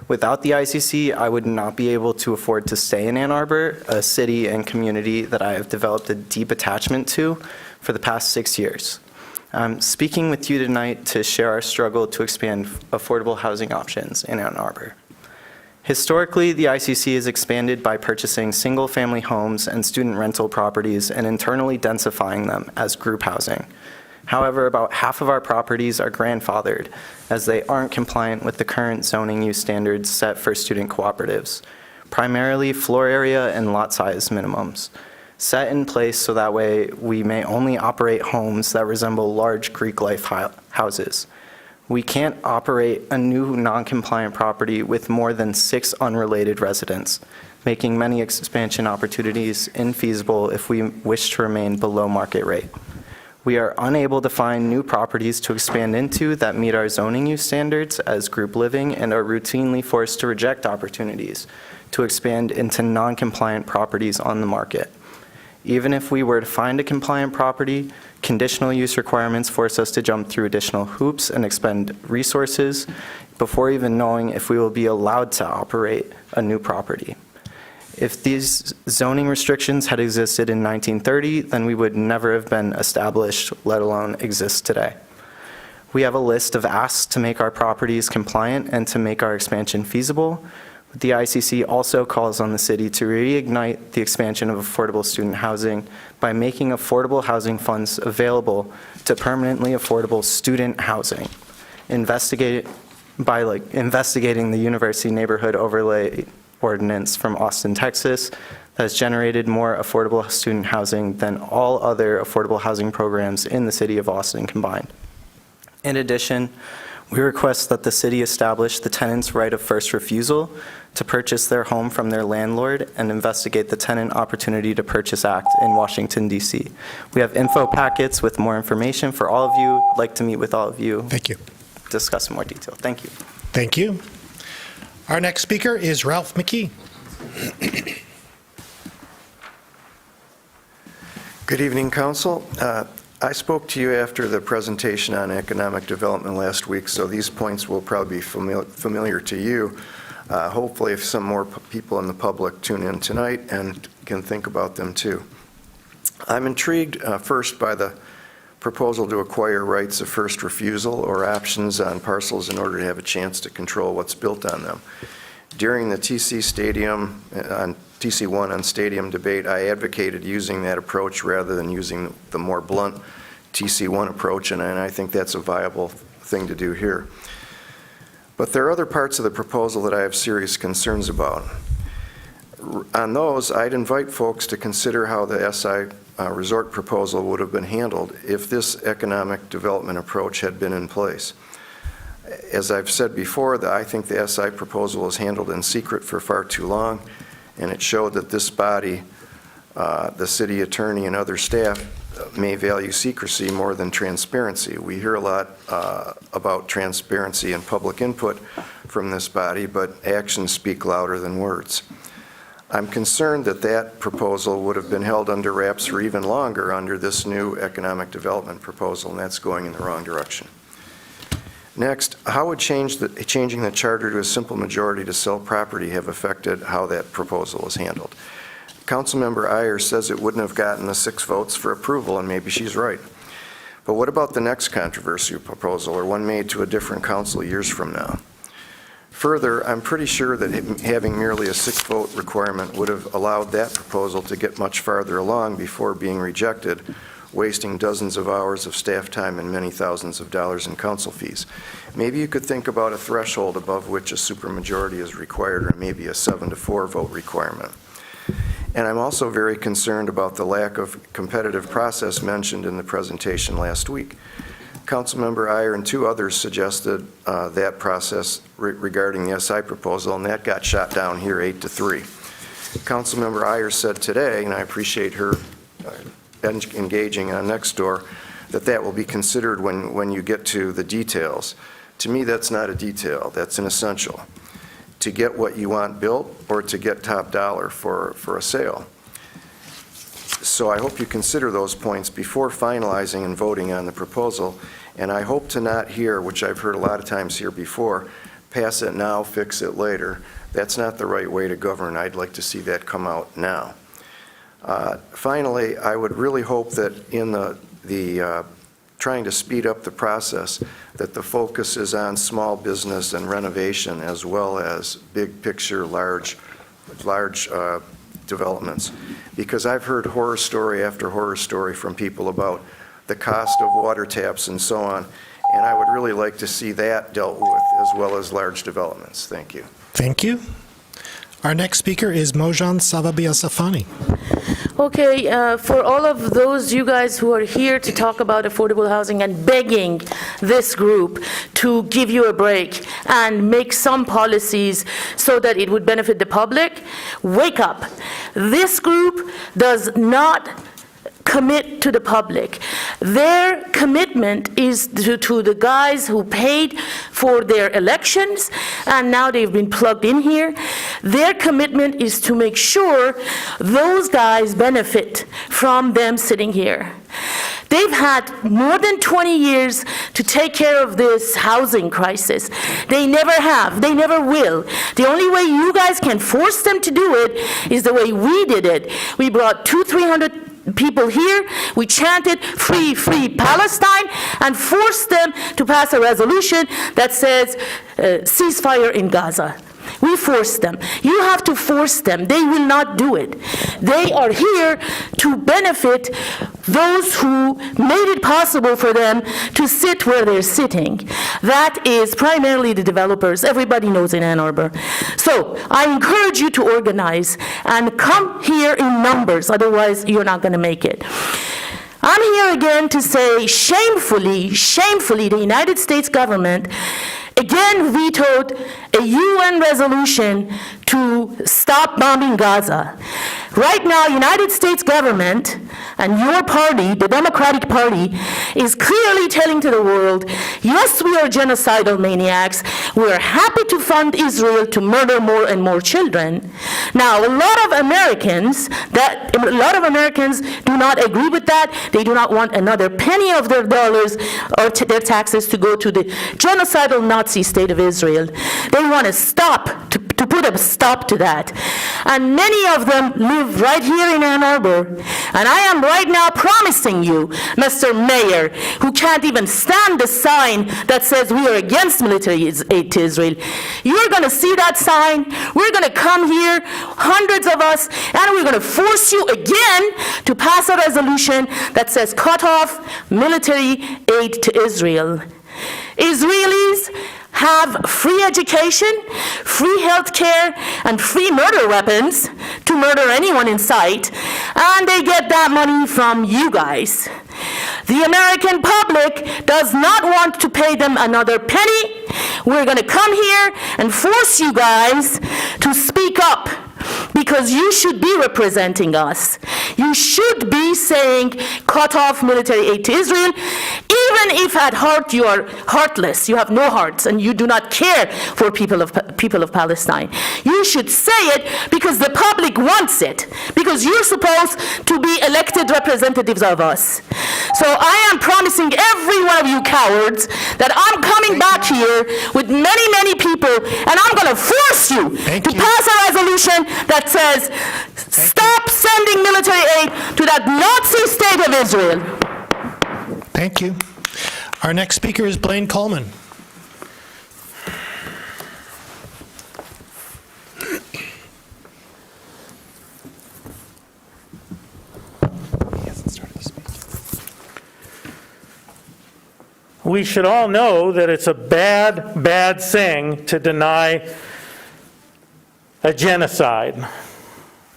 Without the ICC, I would not be able to afford to stay in Ann Arbor, a city and community that I have developed a deep attachment to for the past 6 years. I'm speaking with you tonight to share our struggle to expand affordable housing options in Ann Arbor. Historically, the ICC has expanded by purchasing single-family homes and student rental properties and internally densifying them as group housing. However, about half of our properties are grandfathered, as they aren't compliant with the current zoning use standards set for student cooperatives, primarily floor area and lot size minimums, set in place so that way we may only operate homes that resemble large Greek life houses. We can't operate a new non-compliant property with more than 6 unrelated residents, making many expansion opportunities infeasible if we wish to remain below market rate. We are unable to find new properties to expand into that meet our zoning use standards as group living and are routinely forced to reject opportunities to expand into non-compliant properties on the market. Even if we were to find a compliant property, conditional use requirements force us to jump through additional hoops and expend resources before even knowing if we will be allowed to operate a new property. If these zoning restrictions had existed in 1930, then we would never have been established, let alone exist today. We have a list of asks to make our properties compliant and to make our expansion feasible. The ICC also calls on the city to reignite the expansion of affordable student housing by making affordable housing funds available to permanently affordable student housing. Investigating the University Neighborhood Overlay Ordinance from Austin, Texas, that has generated more affordable student housing than all other affordable housing programs in the city of Austin combined. In addition, we request that the city establish the tenant's right of first refusal to purchase their home from their landlord and investigate the Tenant Opportunity to Purchase Act in Washington, D.C. We have info packets with more information for all of you. I'd like to meet with all of you. Thank you. Discuss in more detail. Thank you. Thank you. Our next speaker is Ralph McKee. Good evening, Council. I spoke to you after the presentation on economic development last week, so these points will probably be familiar to you. Hopefully, if some more people in the public tune in tonight and can think about them too. I'm intrigued first by the proposal to acquire rights of first refusal or options on parcels in order to have a chance to control what's built on them. During the TC1 on stadium debate, I advocated using that approach rather than using the more blunt TC1 approach, and I think that's a viable thing to do here. But there are other parts of the proposal that I have serious concerns about. On those, I'd invite folks to consider how the SI resort proposal would have been handled if this economic development approach had been in place. As I've said before, I think the SI proposal was handled in secret for far too long, and it showed that this body, the city attorney and other staff, may value secrecy more than transparency. We hear a lot about transparency and public input from this body, but actions speak louder than words. I'm concerned that that proposal would have been held under wraps for even longer under this new economic development proposal, and that's going in the wrong direction. Next, how would changing the charter to a simple majority to sell property have affected how that proposal was handled? Councilmember Iyer says it wouldn't have gotten the 6 votes for approval, and maybe she's right. But what about the next controversial proposal, or one made to a different council years from now? Further, I'm pretty sure that having merely a 6-vote requirement would have allowed that proposal to get much farther along before being rejected, wasting dozens of hours of staff time and many thousands of dollars in council fees. Maybe you could think about a threshold above which a supermajority is required, or maybe a 7-4 vote requirement. And I'm also very concerned about the lack of competitive process mentioned in the presentation last week. Councilmember Iyer and two others suggested that process regarding the SI proposal, and that got shot down here 8-3. Councilmember Iyer said today, and I appreciate her engaging on next door, that will be considered when you get to the details. To me, that's not a detail, that's an essential. To get what you want built or to get top dollar for a sale. So I hope you consider those points before finalizing and voting on the proposal, and I hope to not hear, which I've heard a lot of times here before, pass it now, fix it later. That's not the right way to govern. I'd like to see that come out now. Finally, I would really hope that in the trying to speed up the process, that the focus is on small business and renovation as well as big picture, large developments. Because I've heard horror story after horror story from people about the cost of water taps and so on, and I would really like to see that dealt with as well as large developments. Thank you. Thank you. Our next speaker is Mojan Savabiasafani. Okay, for all of those you guys who are here to talk about affordable housing and begging this group to give you a break and make some policies so that it would benefit the public, wake up. This group does not commit to the public. Their commitment is to the guys who paid for their elections, and now they've been plugged in here. Their commitment is to make sure those guys benefit from them sitting here. They've had more than 20 years to take care of this housing crisis. They never have. They never will. The only way you guys can force them to do it is the way we did it. We brought 200-300 people here, we chanted free, free Palestine, and forced them to pass a resolution that says ceasefire in Gaza. We forced them. You have to force them. They will not do it. They are here to benefit those who made it possible for them to sit where they're sitting. That is primarily the developers. Everybody knows in Ann Arbor. So I encourage you to organize and come here in numbers. Otherwise, you're not going to make it. I'm here again to say shamefully, the United States government again vetoed a UN resolution to stop bombing Gaza. Right now, United States government and your party, the Democratic Party, is clearly telling to the world, yes, we are genocidal maniacs. We are happy to fund Israel to murder more and more children. Now, a lot of Americans do not agree with that. They do not want another penny of their dollars or their taxes to go to the genocidal Nazi state of Israel. They want to stop, to put a stop to that. And many of them live right here in Ann Arbor. And I am right now promising you, Mr. Mayor, who can't even stand the sign that says we are against military aid to Israel. You're going to see that sign. We're going to come here, hundreds of us, and we're going to force you again to pass a resolution that says cut off military aid to Israel. Israelis have free education, free health care, and free murder weapons to murder anyone in sight, and they get that money from you guys. The American public does not want to pay them another penny. We're going to come here and force you guys to speak up, because you should be representing us. You should be saying, cut off military aid to Israel, even if at heart you are heartless, you have no hearts, and you do not care for people of Palestine. You should say it because the public wants it, because you're supposed to be elected representatives of us. So I am promising every one of you cowards that I'm coming back here with many, many people, and I'm going to force you to pass a resolution that says, stop sending military aid to that Nazi state of Israel. Thank you. Our next speaker is Blaine Coleman. We should all know that it's a bad, bad thing to deny a genocide.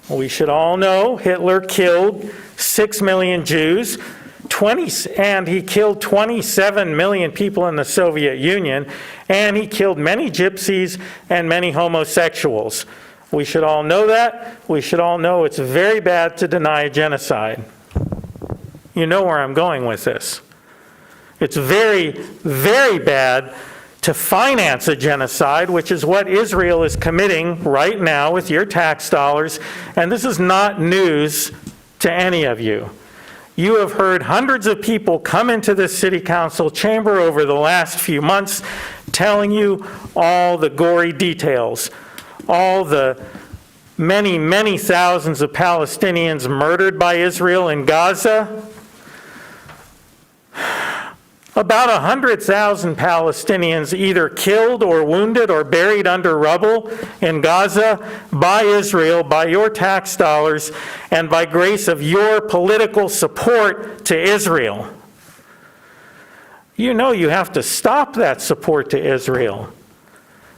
We should all know Hitler killed 6 million Jews, and he killed 27 million people in the Soviet Union, and he killed many gypsies and many homosexuals. We should all know that. We should all know it's very bad to deny a genocide. You know where I'm going with this. It's very, very bad to finance a genocide, which is what Israel is committing right now with your tax dollars. And this is not news to any of you. You have heard hundreds of people come into this city council chamber over the last few months telling you all the gory details, all the many, many thousands of Palestinians murdered by Israel in Gaza. About 100,000 Palestinians either killed or wounded or buried under rubble in Gaza by Israel, by your tax dollars, and by grace of your political support to Israel. You know you have to stop that support to Israel.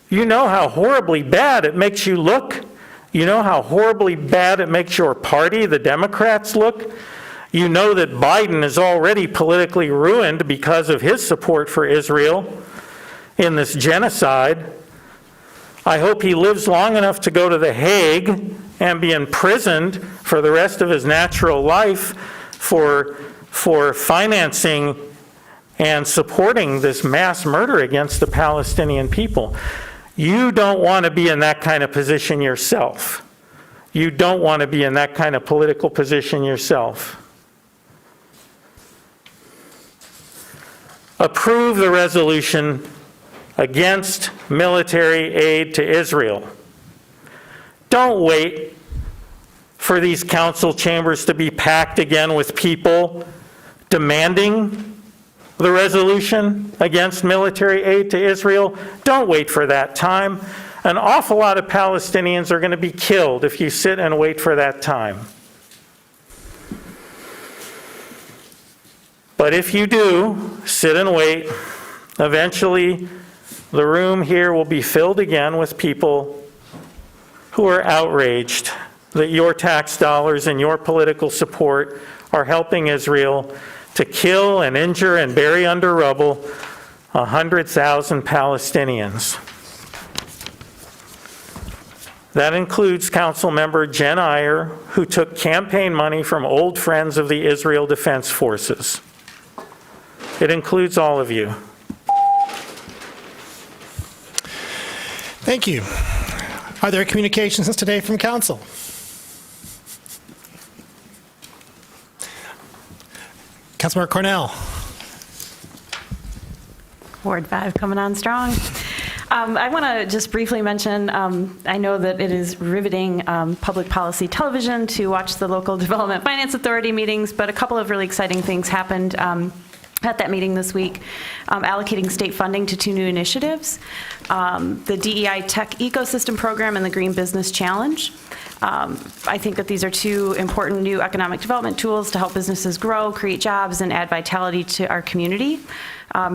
You know how horribly bad it makes you look. You know how horribly bad it makes your party, the Democrats, look. You know that Biden is already politically ruined because of his support for Israel in this genocide. I hope he lives long enough to go to The Hague and be imprisoned for the rest of his natural life for financing and supporting this mass murder against the Palestinian people. You don't want to be in that kind of position yourself. You don't want to be in that kind of political position yourself. Approve the resolution against military aid to Israel. Don't wait for these council chambers to be packed again with people demanding the resolution against military aid to Israel. Don't wait for that time. An awful lot of Palestinians are going to be killed if you sit and wait for that time. But if you do sit and wait, eventually the room here will be filled again with people who are outraged that your tax dollars and your political support are helping Israel to kill and injure and bury under rubble 100,000 Palestinians. That includes Councilmember Jen Iyer, who took campaign money from old friends of the Israel Defense Forces. It includes all of you. Thank you. Are there communications today from council? Councilmember Cornell. Ward 5 coming on strong. I want to just briefly mention, I know that it is riveting public policy television to watch the local Development Finance Authority meetings, but a couple of really exciting things happened at that meeting this week, allocating state funding to two new initiatives, the DEI Tech Ecosystem Program and the Green Business Challenge. I think that these are two important new economic development tools to help businesses grow, create jobs, and add vitality to our community.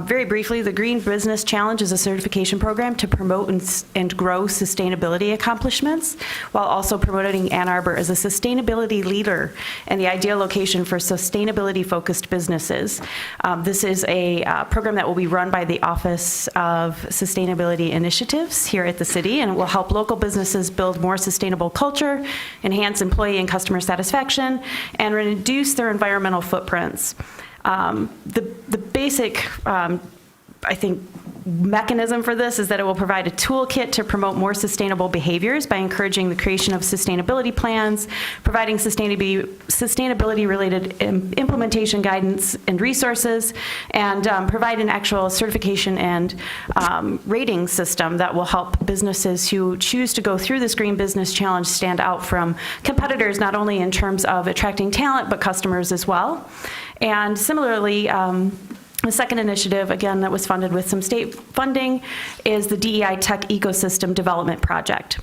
Very briefly, the Green Business Challenge is a certification program to promote and grow sustainability accomplishments, while also promoting Ann Arbor as a sustainability leader and the ideal location for sustainability-focused businesses. This is a program that will be run by the Office of Sustainability Initiatives here at the city, and it will help local businesses build more sustainable culture, enhance employee and customer satisfaction, and reduce their environmental footprints. The basic, I think, mechanism for this is that it will provide a toolkit to promote more sustainable behaviors by encouraging the creation of sustainability plans, providing sustainability-related implementation guidance and resources, and provide an actual certification and rating system that will help businesses who choose to go through this Green Business Challenge stand out from competitors, not only in terms of attracting talent, but customers as well. And similarly, the second initiative, again, that was funded with some state funding, is the DEI Tech Ecosystem Development Project.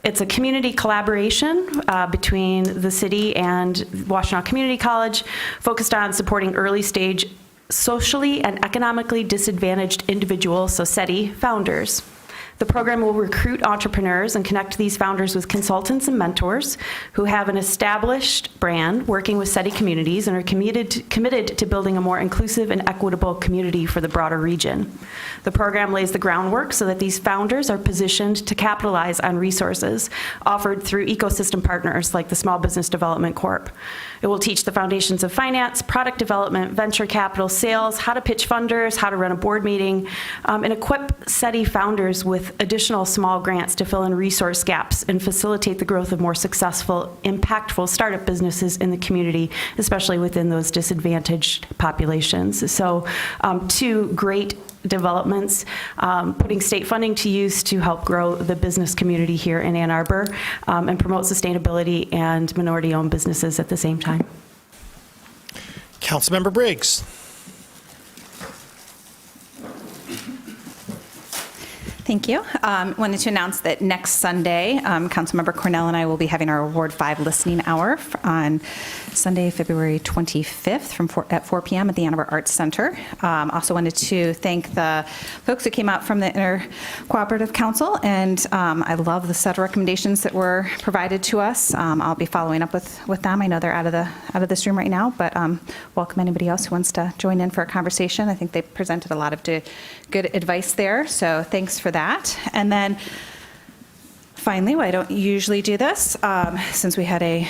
It's a community collaboration between the city and Washtenaw Community College, focused on supporting early stage socially and economically disadvantaged individuals, so SETI, founders. The program will recruit entrepreneurs and connect these founders with consultants and mentors who have an established brand working with SETI communities and are committed to building a more inclusive and equitable community for the broader region. The program lays the groundwork so that these founders are positioned to capitalize on resources offered through ecosystem partners like the Small Business Development Corp. It will teach the foundations of finance, product development, venture capital, sales, how to pitch funders, how to run a board meeting, and equip SETI founders with additional small grants to fill in resource gaps and facilitate the growth of more successful, impactful startup businesses in the community, especially within those disadvantaged populations. So 2 great developments, putting state funding to use to help grow the business community here in Ann Arbor and promote sustainability and minority-owned businesses at the same time. Councilmember Briggs. Thank you. Wanted to announce that next Sunday, Councilmember Cornell and I will be having our Ward 5 listening hour on Sunday, February 25th at 4 p.m. at the Ann Arbor Arts Center. Also wanted to thank the folks who came out from the Intercooperative Council, and I love the set of recommendations that were provided to us. I'll be following up with them. I know they're out of this room right now, but welcome anybody else who wants to join in for a conversation. I think they presented a lot of good advice there, so thanks for that. And then finally, well, I don't usually do this, since we had a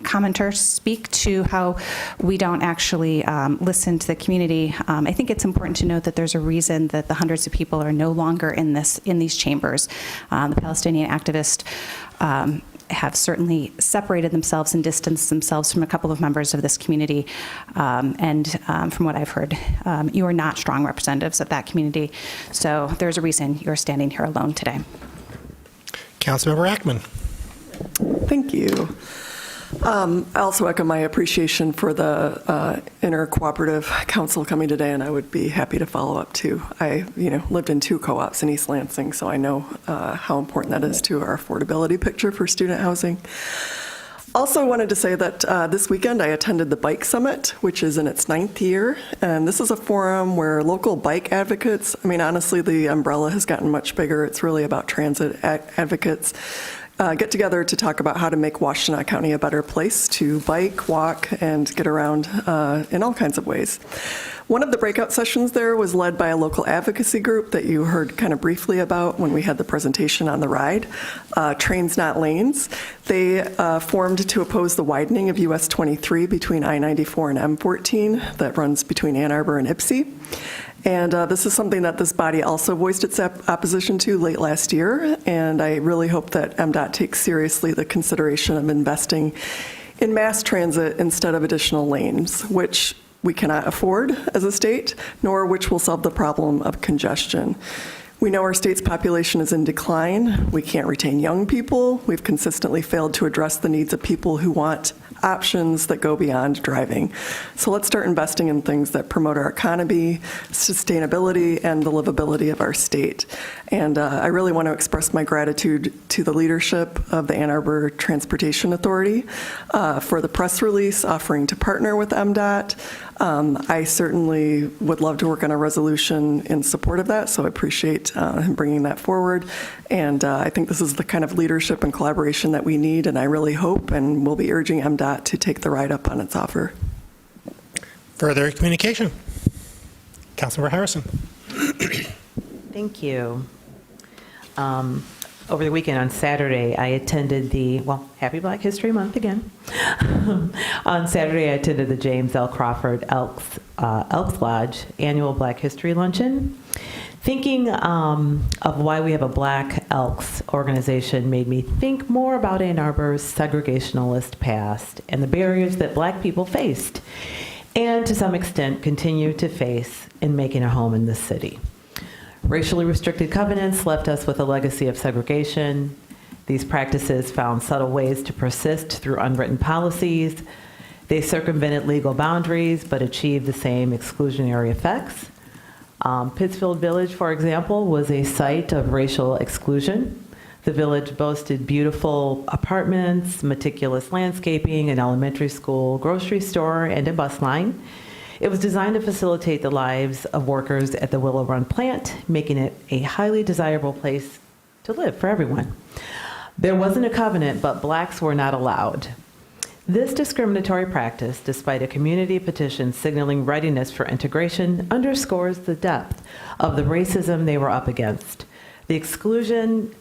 commenter speak to how we don't actually listen to the community. I think it's important to note that there's a reason that the hundreds of people are no longer in these chambers. The Palestinian activists have certainly separated themselves and distanced themselves from a couple of members of this community. And from what I've heard, you are not strong representatives of that community. So there's a reason you're standing here alone today. Councilmember Ackman. Thank you. I also echo my appreciation for the Intercooperative Council coming today, and I would be happy to follow up too. I, lived in 2 co-ops in East Lansing, so I know how important that is to our affordability picture for student housing. Also wanted to say that this weekend I attended the Bike Summit, which is in its 9th year, and this is a forum where local bike advocates, honestly, the umbrella has gotten much bigger. It's really about transit advocates. Get together to talk about how to make Washtenaw County a better place to bike, walk, and get around in all kinds of ways. One of the breakout sessions there was led by a local advocacy group that you heard kind of briefly about when we had the presentation on the ride, Trains Not Lanes. They formed to oppose the widening of US 23 between I-94 and M14 that runs between Ann Arbor and Ypsi. And this is something that this body also voiced its opposition to late last year, and I really hope that MDOT takes seriously the consideration of investing in mass transit instead of additional lanes, which we cannot afford as a state, nor which will solve the problem of congestion. We know our state's population is in decline. We can't retain young people. We've consistently failed to address the needs of people who want options that go beyond driving. So let's start investing in things that promote our economy, sustainability, and the livability of our state. And I really want to express my gratitude to the leadership of the Ann Arbor Transportation Authority for the press release offering to partner with MDOT. I certainly would love to work on a resolution in support of that, so I appreciate him bringing that forward. And I think this is the kind of leadership and collaboration that we need, and I really hope and will be urging MDOT to take the ride up on its offer. Further communication. Councilmember Harrison. Thank you. Over the weekend on Saturday, I attended Happy Black History Month again. On Saturday, I attended the James L. Crawford Elks Lodge annual Black History Luncheon. Thinking of why we have a Black Elks organization made me think more about Ann Arbor's segregationalist past and the barriers that Black people faced, and to some extent continue to face in making a home in this city. Racially restricted covenants left us with a legacy of segregation. These practices found subtle ways to persist through unwritten policies. They circumvented legal boundaries but achieved the same exclusionary effects. Pittsfield Village, for example, was a site of racial exclusion. The village boasted beautiful apartments, meticulous landscaping, an elementary school, grocery store, and a bus line. It was designed to facilitate the lives of workers at the Willow Run plant, making it a highly desirable place to live for everyone. There wasn't a covenant, but blacks were not allowed. This discriminatory practice, despite a community petition signaling readiness for integration, underscores the depth of the racism they were up against. The exclusion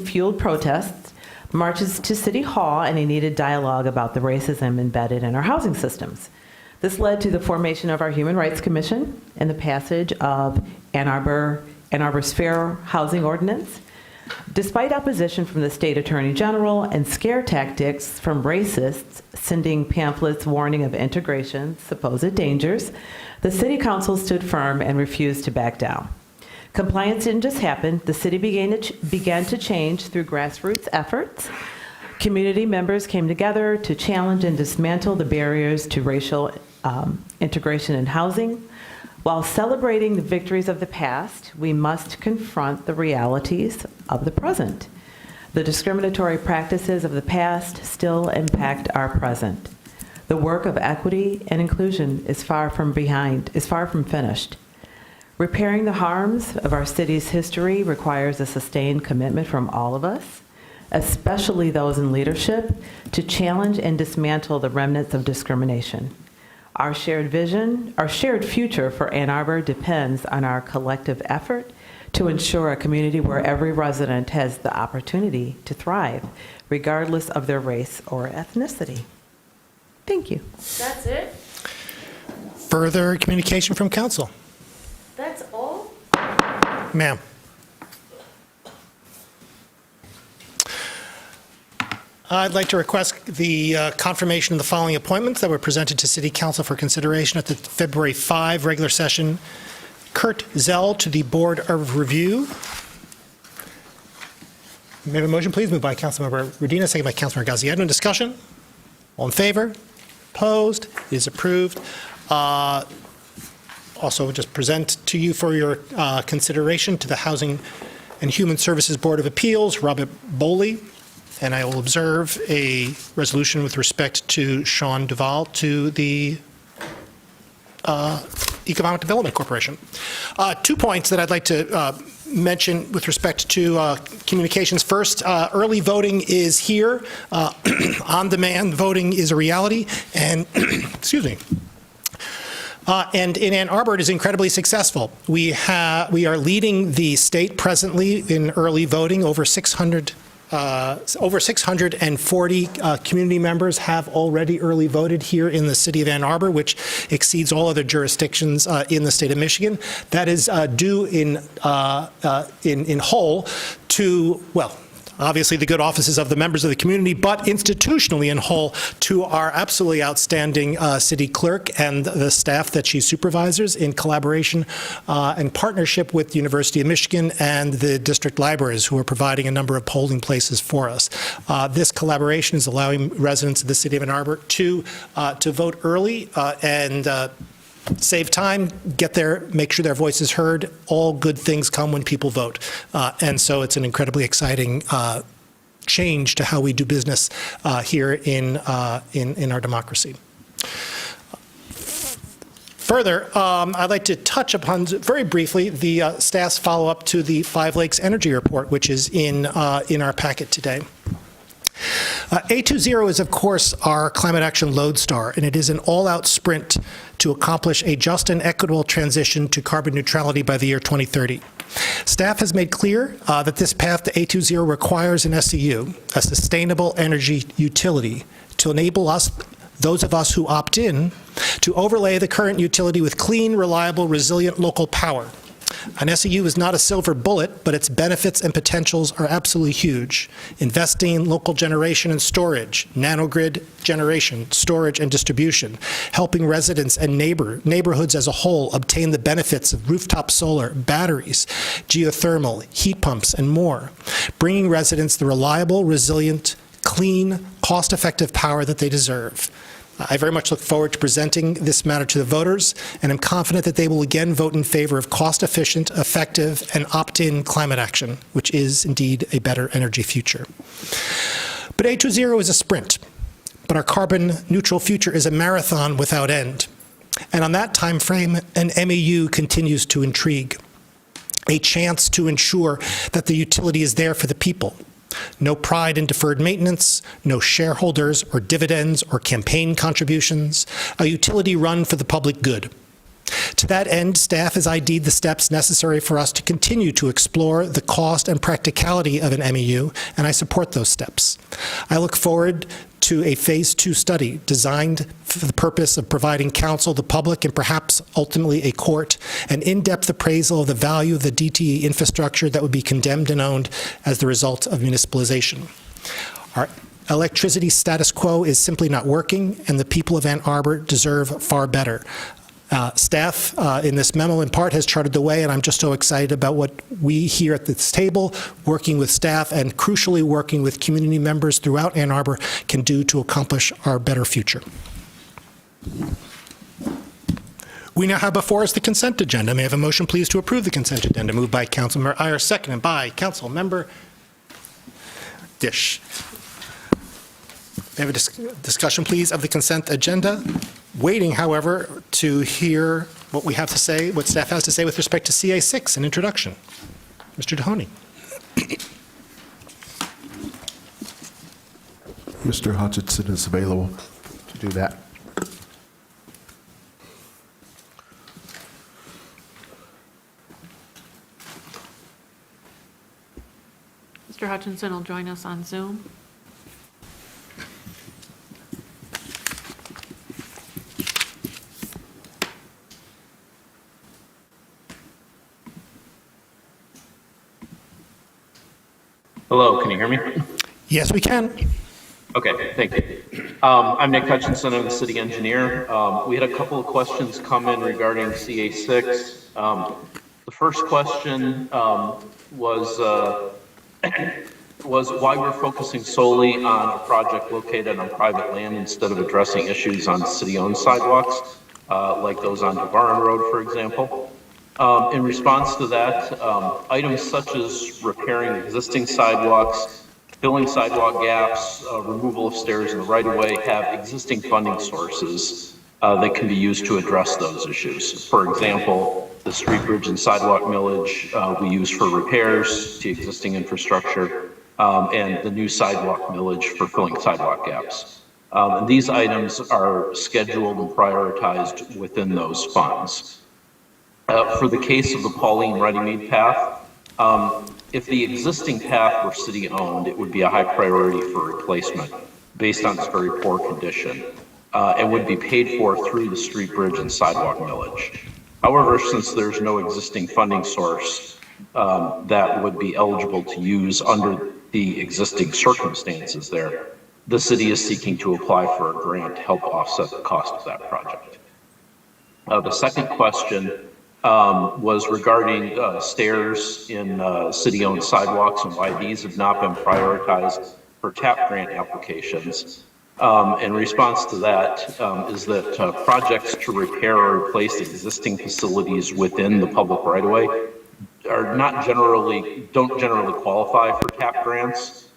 fueled protests, marches to City Hall, and a needed dialogue about the racism embedded in our housing systems. This led to the formation of our Human Rights Commission and the passage of Ann Arbor's Fair Housing Ordinance. Despite opposition from the state attorney general and scare tactics from racists sending pamphlets warning of integration's supposed dangers, the city council stood firm and refused to back down. Compliance didn't just happen. The city began to change through grassroots efforts. Community members came together to challenge and dismantle the barriers to racial integration in housing. While celebrating the victories of the past, we must confront the realities of the present. The discriminatory practices of the past still impact our present. The work of equity and inclusion is far from finished. Repairing the harms of our city's history requires a sustained commitment from all of us, especially those in leadership, to challenge and dismantle the remnants of discrimination. Our shared vision, our shared future for Ann Arbor depends on our collective effort to ensure a community where every resident has the opportunity to thrive, regardless of their race or ethnicity. Thank you. That's it? Further communication from council? That's all? Ma'am. I'd like to request the confirmation of the following appointments that were presented to City Council for consideration at the February 5 regular session. Kurt Zell to the Board of Review. May I have a motion, please? Moved by Councilmember Rodina, second by Councilmember Gaziano. Discussion? All in favor? Opposed? It is approved. Also, just present to you for your consideration to the Housing and Human Services Board of Appeals, Robert Boley. And I will observe a resolution with respect to Sean Duval to the Economic Development Corporation. 2 points that I'd like to mention with respect to communications. First, early voting is here. On-demand voting is a reality. And, excuse me. And in Ann Arbor, it is incredibly successful. We are leading the state presently in early voting. Over 640 community members have already early voted here in the city of Ann Arbor, which exceeds all other jurisdictions in the state of Michigan. That is due in whole to, well, obviously the good offices of the members of the community, but institutionally in whole to our absolutely outstanding city clerk and the staff that she supervises in collaboration and partnership with the University of Michigan and the district libraries who are providing a number of polling places for us. This collaboration is allowing residents of the city of Ann Arbor to vote early and save time, get there, make sure their voice is heard. All good things come when people vote. And so it's an incredibly exciting change to how we do business here in our democracy. Further, I'd like to touch upon very briefly the staff's follow-up to the Five Lakes Energy Report, which is in our packet today. A20 is, of course, our climate action lodestar, and it is an all-out sprint to accomplish a just and equitable transition to carbon neutrality by the year 2030. Staff has made clear that this path to A20 requires an SEU, a sustainable energy utility, to enable us, those of us who opt in, to overlay the current utility with clean, reliable, resilient local power. An SEU is not a silver bullet, but its benefits and potentials are absolutely huge. Investing in local generation and storage, nanogrid generation, storage and distribution, helping residents and neighborhoods as a whole obtain the benefits of rooftop solar, batteries, geothermal, heat pumps, and more, bringing residents the reliable, resilient, clean, cost-effective power that they deserve. I very much look forward to presenting this matter to the voters, and I'm confident that they will again vote in favor of cost-efficient, effective, and opt-in climate action, which is indeed a better energy future. But A20 is a sprint. but our carbon neutral future is a marathon without end. And on that time frame, an MEU continues to intrigue. A chance to ensure that the utility is there for the people. No pride in deferred maintenance, no shareholders or dividends or campaign contributions, a utility run for the public good. To that end, staff has ID'd the steps necessary for us to continue to explore the cost and practicality of an MEU, and I support those steps. I look forward to a Phase 2 study designed for the purpose of providing counsel, the public, and perhaps ultimately a court, an in-depth appraisal of the value of the DTE infrastructure that would be condemned and owned as the result of municipalization. Our electricity status quo is simply not working, and the people of Ann Arbor deserve far better. Staff in this memo in part has charted the way, and I'm just so excited about what we here at this table, working with staff and crucially working with community members throughout Ann Arbor, can do to accomplish our better future. We now have before us the consent agenda. May I have a motion, please, to approve the consent agenda? Moved by Councilmember Iyer, seconded by Councilmember Dish. May I have a discussion, please, of the consent agenda? Waiting, however, to hear what we have to say, what staff has to say with respect to CA6, an introduction. Mr. Mahoney. Mr. Hutchinson is available to do that. Mr. Hutchinson will join us on Zoom. Hello, can you hear me? Yes, we can. Okay, thank you. I'm Nick Hutchinson, I'm the city engineer. We had a couple of questions come in regarding CA6. The first question was why we're focusing solely on a project located on private land instead of addressing issues on city-owned sidewalks, like those on Devarin Road, for example. In response to that, items such as repairing existing sidewalks, filling sidewalk gaps, removal of stairs in the right-of-way have existing funding sources that can be used to address those issues. For example, the street bridge and sidewalk millage we use for repairs to existing infrastructure, and the new sidewalk millage for filling sidewalk gaps. And these items are scheduled and prioritized within those funds. For the case of the Pauline Runnymede path, if the existing path were city-owned, it would be a high priority for replacement based on its very poor condition and would be paid for through the street bridge and sidewalk millage. However, since there's no existing funding source that would be eligible to use under the existing circumstances there, the city is seeking to apply for a grant to help offset the cost of that project. The second question was regarding stairs in city-owned sidewalks and why these have not been prioritized for TAP grant applications. In response to that is that projects to repair or replace existing facilities within the public right-of-way are don't generally qualify for TAP grants.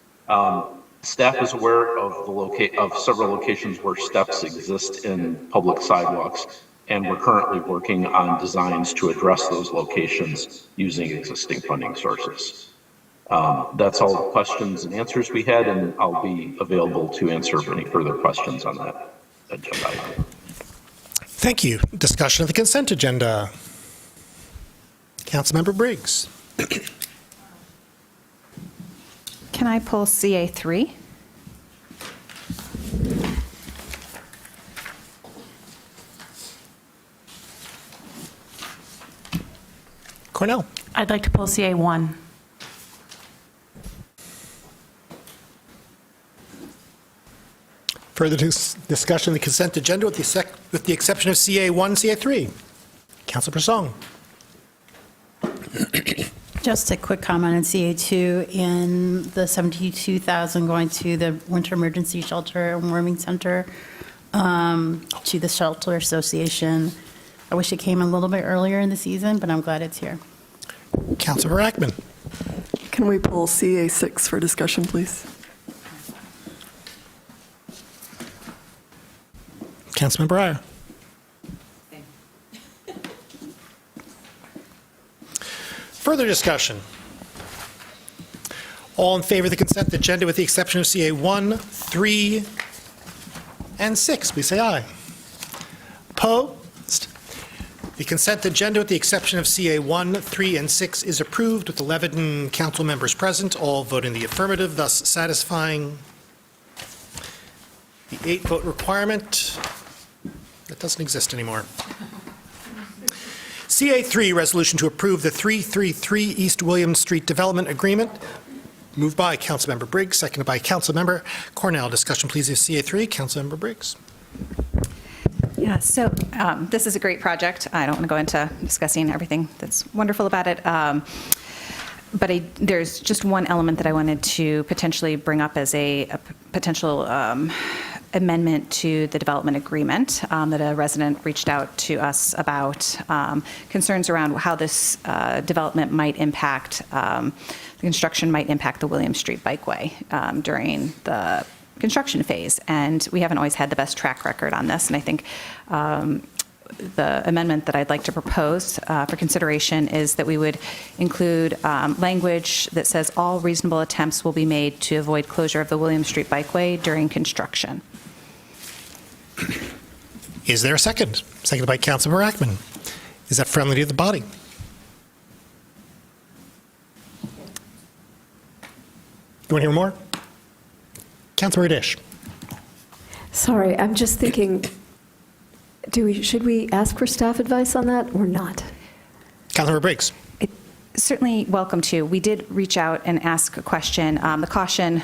Staff is aware of several locations where steps exist in public sidewalks, and we're currently working on designs to address those locations using existing funding sources. That's all the questions and answers we had, and I'll be available to answer any further questions on that agenda item. Thank you. Discussion of the consent agenda. Councilmember Briggs. Can I pull CA3? Cornell. I'd like to pull CA1. Further discussion of the consent agenda with the exception of CA1, CA3. Councilor Song. Just a quick comment on CA2 in the $72,000 going to the Winter Emergency Shelter and Warming Center to the Shelter Association. I wish it came a little bit earlier in the season, but I'm glad it's here. Councilor Ackman. Can we pull CA6 for discussion, please? Councilmember Iyer. Further discussion? All in favor of the consent agenda with the exception of CA 1, 3, and 6, please say aye. Opposed? The consent agenda with the exception of CA 1, 3, and 6 is approved with 11 council members present, all voting the affirmative, thus satisfying the 8-vote requirement that doesn't exist anymore. CA3, resolution to approve the 333 East William Street Development Agreement. Moved by Councilmember Briggs, seconded by Councilmember Cornell. Discussion, please, is CA3. Councilmember Briggs. Yeah, so this is a great project. I don't want to go into discussing everything that's wonderful about it. But there's just one element that I wanted to potentially bring up as a potential amendment to the development agreement that a resident reached out to us about concerns around how this development might impact, the construction might impact the William Street Bikeway during the construction phase. And we haven't always had the best track record on this. And I think the amendment that I'd like to propose for consideration is that we would include language that says all reasonable attempts will be made to avoid closure of the William Street Bikeway during construction. Is there a second? Seconded by Councilmember Ackman. Is that friendly to the body? You want to hear more? Councilmember Dish. Sorry, I'm just thinking, should we ask for staff advice on that or not? Councilmember Briggs. Certainly welcome to. We did reach out and ask a question. The caution,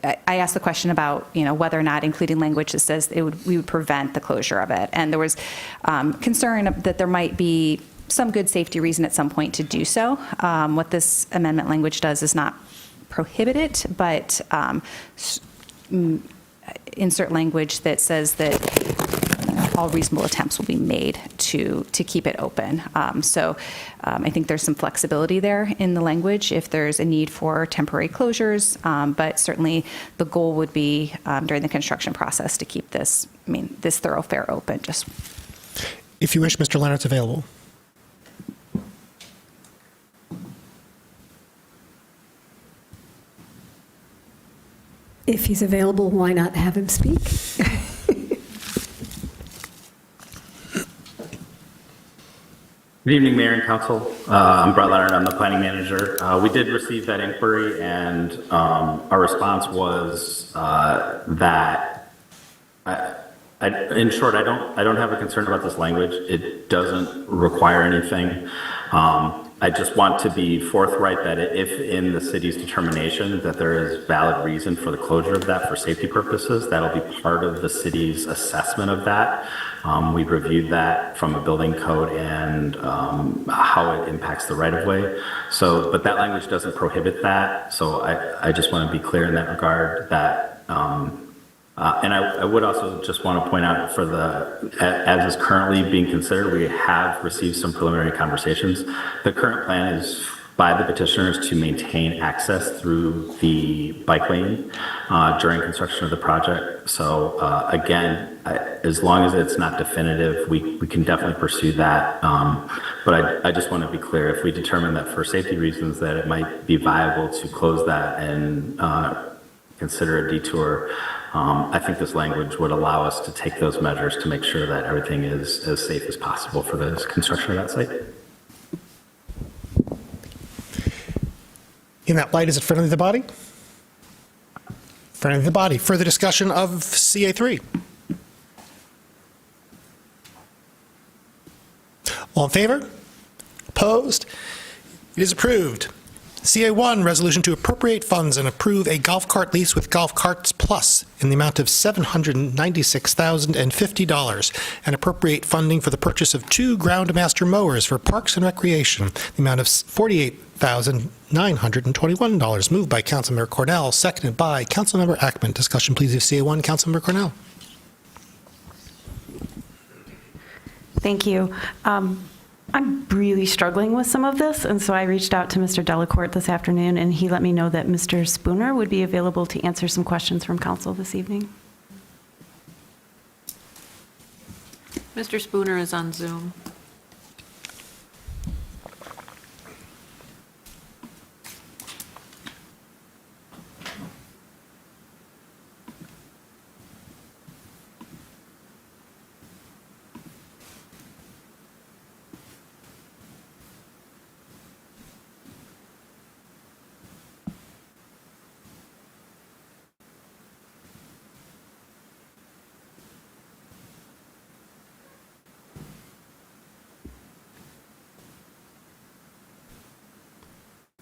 I asked the question about, whether or not including language that says we would prevent the closure of it. And there was concern that there might be some good safety reason at some point to do so. What this amendment language does is not prohibit it, but insert language that says that all reasonable attempts will be made to keep it open. I think there's some flexibility there in the language if there's a need for temporary closures, but certainly the goal would be during the construction process to keep this thoroughfare open. Just if you wish, Mr. Leonard's available. If he's available, why not have him speak? Good evening, Mayor and Council. I'm Brett Leonard. I'm the planning manager. We did receive that inquiry, and our response was that, in short, I don't have a concern about this language. It doesn't require anything. I just want to be forthright that if in the city's determination that there is valid reason for the closure of that for safety purposes, that'll be part of the city's assessment of that. We've reviewed that from a building code and how it impacts the right-of-way. But that language doesn't prohibit that. So I just want to be clear in that regard that, and I would also just want to point out as is currently being considered, we have received some preliminary conversations. The current plan is by the petitioners to maintain access through the bike lane during construction of the project. So again, as long as it's not definitive, we can definitely pursue that. But I just want to be clear, if we determine that for safety reasons that it might be viable to close that and consider a detour, I think this language would allow us to take those measures to make sure that everything is as safe as possible for the construction of that site. In that light, is it friendly to the body? Friendly to the body. Further discussion of CA3? All in favor? Opposed? It is approved. CA1, resolution to appropriate funds and approve a golf cart lease with Golf Carts Plus in the amount of $796,050 and appropriate funding for the purchase of 2 Groundmaster mowers for Parks and Recreation, the amount of $48,921. Moved by Councilmember Cornell, seconded by Councilmember Ackman. Discussion, please, of CA1. Councilmember Cornell. Thank you. I'm really struggling with some of this, and so I reached out to Mr. Delacourt this afternoon, and he let me know that Mr. Spooner would be available to answer some questions from council this evening. Mr. Spooner is on Zoom.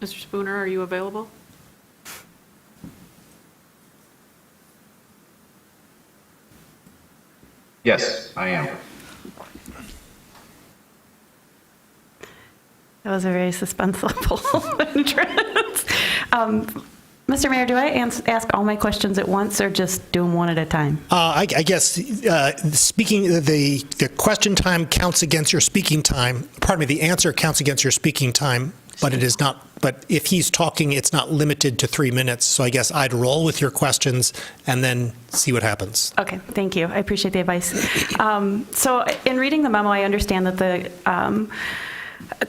Mr. Spooner, are you available? Yes, I am. That was a very suspenseful entrance. Mr. Mayor, do I ask all my questions at once or just do them one at a time? I guess speaking, the question time counts against your speaking time. Pardon me, the answer counts against your speaking time, but it is not. But if he's talking, it's not limited to 3 minutes. So I guess I'd roll with your questions and then see what happens. Okay, thank you. I appreciate the advice. So in reading the memo, I understand that the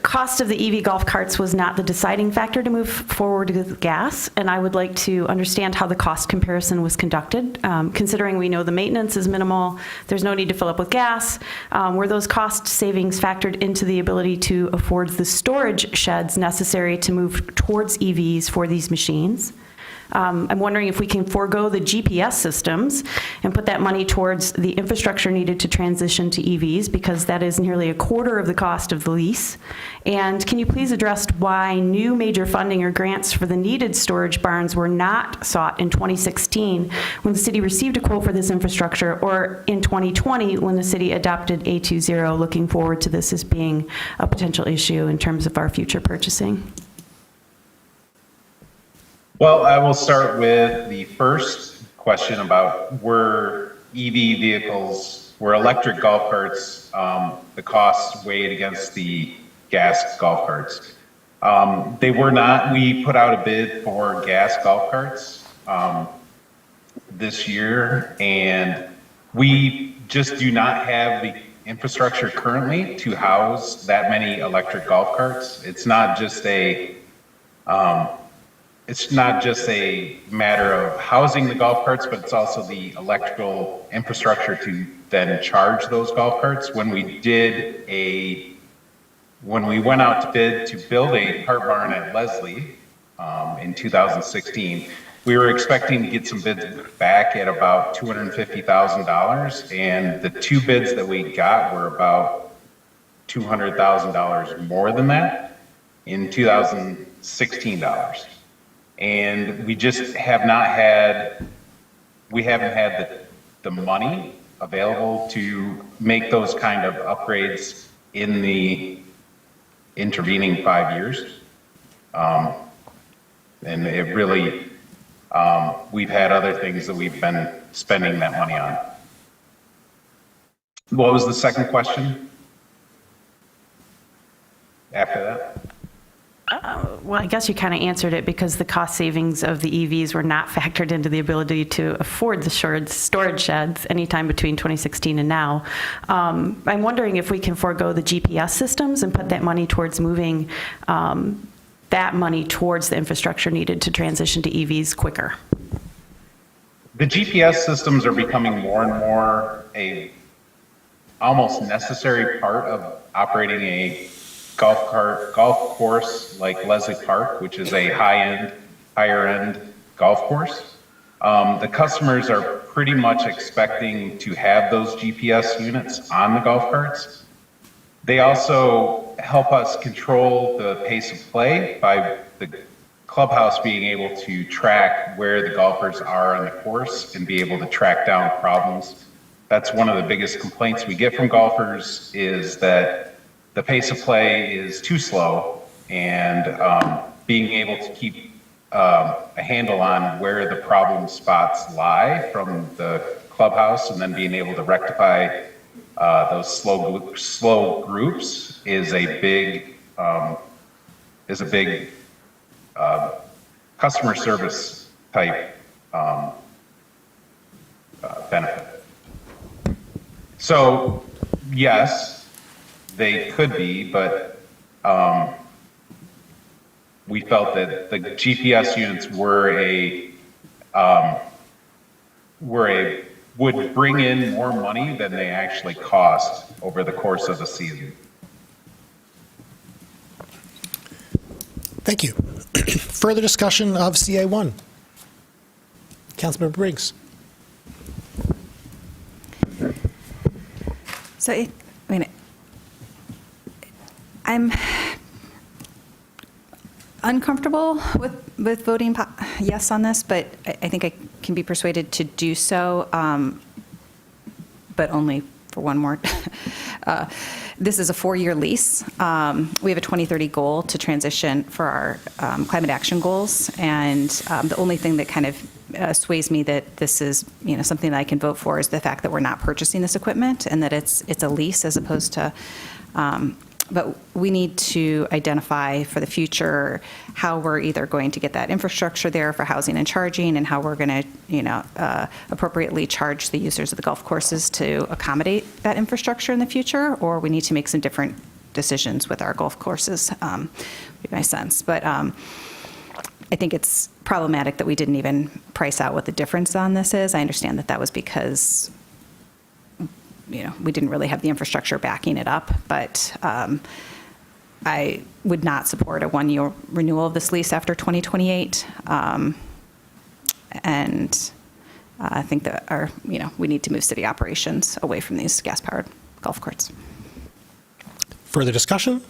cost of the EV golf carts was not the deciding factor to move forward with gas, and I would like to understand how the cost comparison was conducted, considering we know the maintenance is minimal, there's no need to fill up with gas. Were those cost savings factored into the ability to afford the storage sheds necessary to move towards EVs for these machines? I'm wondering if we can forego the GPS systems and put that money towards the infrastructure needed to transition to EVs, because that is nearly a quarter of the cost of the lease. And can you please address why new major funding or grants for the needed storage barns were not sought in 2016 when the city received a quote for this infrastructure, or in 2020 when the city adopted A20, looking forward to this as being a potential issue in terms of our future purchasing? Well, I will start with the first question about were electric golf carts, the costs weighed against the gas golf carts. They were not. We put out a bid for gas golf carts this year, and we just do not have the infrastructure currently to house that many electric golf carts. It's not just a matter of housing the golf carts, but it's also the electrical infrastructure to then charge those golf carts. When we went out to bid to build a cart barn at Leslie in 2016, we were expecting to get some bids back at about $250,000, and the two bids that we got were about $200,000 more than that in 2016 dollars. And we just haven't had the money available to make those kind of upgrades in the intervening 5 years. And it really, we've had other things that we've been spending that money on. What was the second question after that? Well, I guess you kind of answered it, because the cost savings of the EVs were not factored into the ability to afford the storage sheds anytime between 2016 and now. I'm wondering if we can forego the GPS systems and put that money towards moving that money towards the infrastructure needed to transition to EVs quicker. The GPS systems are becoming more and more a almost necessary part of operating a golf course like Leslie Park, which is a higher end golf course. The customers are pretty much expecting to have those GPS units on the golf carts. They also help us control the pace of play by the clubhouse being able to track where the golfers are on the course and be able to track down problems. That's one of the biggest complaints we get from golfers, is that the pace of play is too slow, and being able to keep a handle on where the problem spots lie from the clubhouse, and then being able to rectify those slow groups is a big customer service type benefit. So yes, they could be, but we felt that the GPS units would bring in more money than they actually cost over the course of the season. Thank you. Further discussion of CA1? Councilmember Briggs. So, I'm uncomfortable with voting yes on this, but I think I can be persuaded to do so, but only for one more. This is a 4-year lease. We have a 2030 goal to transition for our climate action goals, and the only thing that kind of sways me that this is something that I can vote for is the fact that we're not purchasing this equipment and that it's a lease as opposed to. But we need to identify for the future how we're either going to get that infrastructure there for housing and charging, and how we're going to, appropriately charge the users of the golf courses to accommodate that infrastructure in the future, or we need to make some different decisions with our golf courses, would be my sense. But I think it's problematic that we didn't even price out what the difference on this is. I understand that was because we didn't really have the infrastructure backing it up, but I would not support a 1-year renewal of this lease after 2028. And I think that we need to move city operations away from these gas-powered golf courts. Further discussion?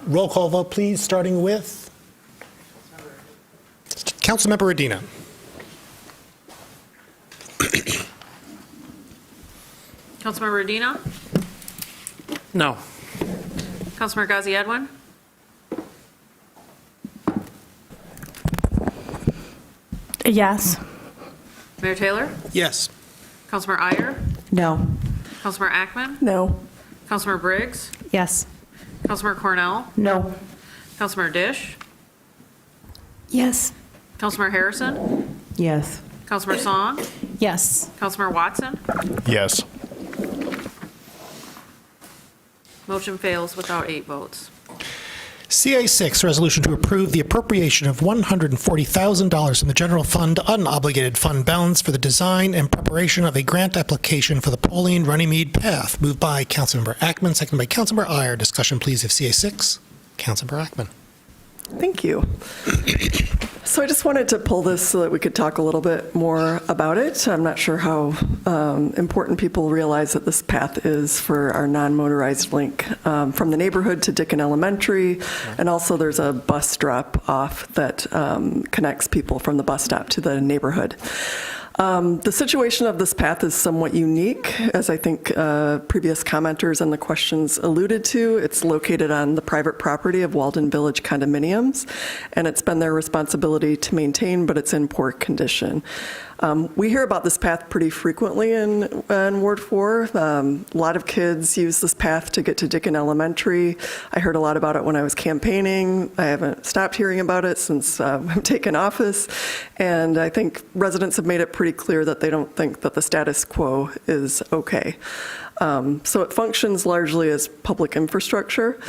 Roll call vote, please, starting with Councilmember Adina. Councilmember Adina? No. Councilmember Ghazi Edwin? Yes. Mayor Taylor? Yes. Councilmember Iyer? No. Councilmember Ackman? No. Councilmember Briggs? Yes. Councilmember Cornell? No. Councilmember Dish? Yes. Councilmember Harrison? Yes. Councilmember Song? Yes. Councilmember Watson? Yes. Motion fails without 8 votes. CA6, resolution to approve the appropriation of $140,000 from the general fund unobligated fund balance for the design and preparation of a grant application for the Pauline Runnymede Path. Moved by Councilmember Ackman, seconded by Councilmember Iyer. Discussion, please, of CA6. Councilmember Ackman. Thank you. So I just wanted to pull this so that we could talk a little bit more about it. I'm not sure how important people realize that this path is for our non-motorized link from the neighborhood to Dickin Elementary, and also there's a bus drop off that connects people from the bus stop to the neighborhood. The situation of this path is somewhat unique, as I think previous commenters and the questions alluded to. It's located on the private property of Walden Village condominiums, and it's been their responsibility to maintain, but it's in poor condition. We hear about this path pretty frequently in Ward 4. A lot of kids use this path to get to Dickin Elementary. I heard a lot about it when I was campaigning. I haven't stopped hearing about it since I've taken office. And I think residents have made it pretty clear that they don't think that the status quo is okay. So it functions largely as public infrastructure.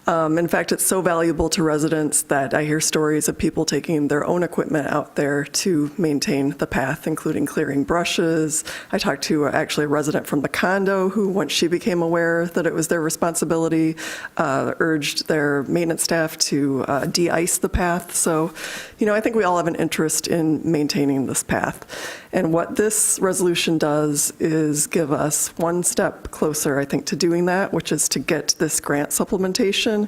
In fact, it's so valuable to residents that I hear stories of people taking their own equipment out there to maintain the path, including clearing brushes. I talked to actually a resident from the condo who, once she became aware that it was their responsibility, urged their maintenance staff to de-ice the path. So, I think we all have an interest in maintaining this path. And what this resolution does is give us one step closer, I think, to doing that, which is to get this grant supplementation.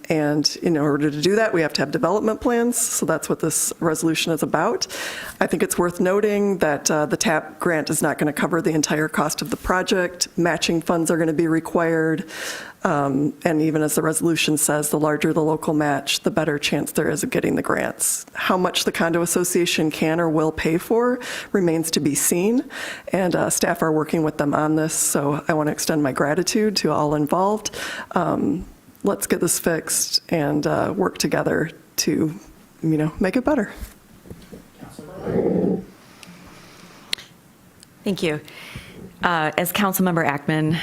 And in order to do that, we have to have development plans. So that's what this resolution is about. I think it's worth noting that the TAP grant is not going to cover the entire cost of the project. Matching funds are going to be required. And even as the resolution says, the larger the local match, the better chance there is of getting the grants. How much the condo association can or will pay for remains to be seen. And staff are working with them on this. So I want to extend my gratitude to all involved. Let's get this fixed and work together to, make it better. Thank you. As Councilmember Ackman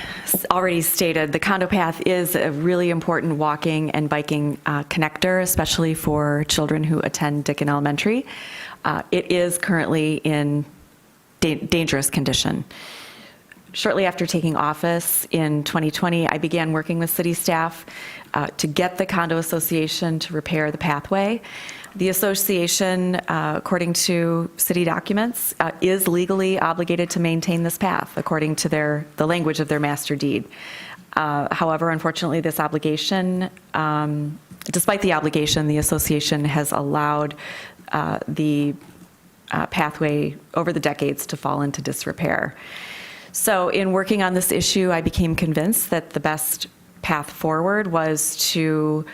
already stated, the condo path is a really important walking and biking connector, especially for children who attend Dickin Elementary. It is currently in dangerous condition. Shortly after taking office in 2020, I began working with city staff to get the condo association to repair the pathway. The association, according to city documents, is legally obligated to maintain this path according to the language of their master deed. However, unfortunately, this obligation, despite the obligation, the association has allowed the pathway over the decades to fall into disrepair. So in working on this issue, I became convinced that the best path forward was to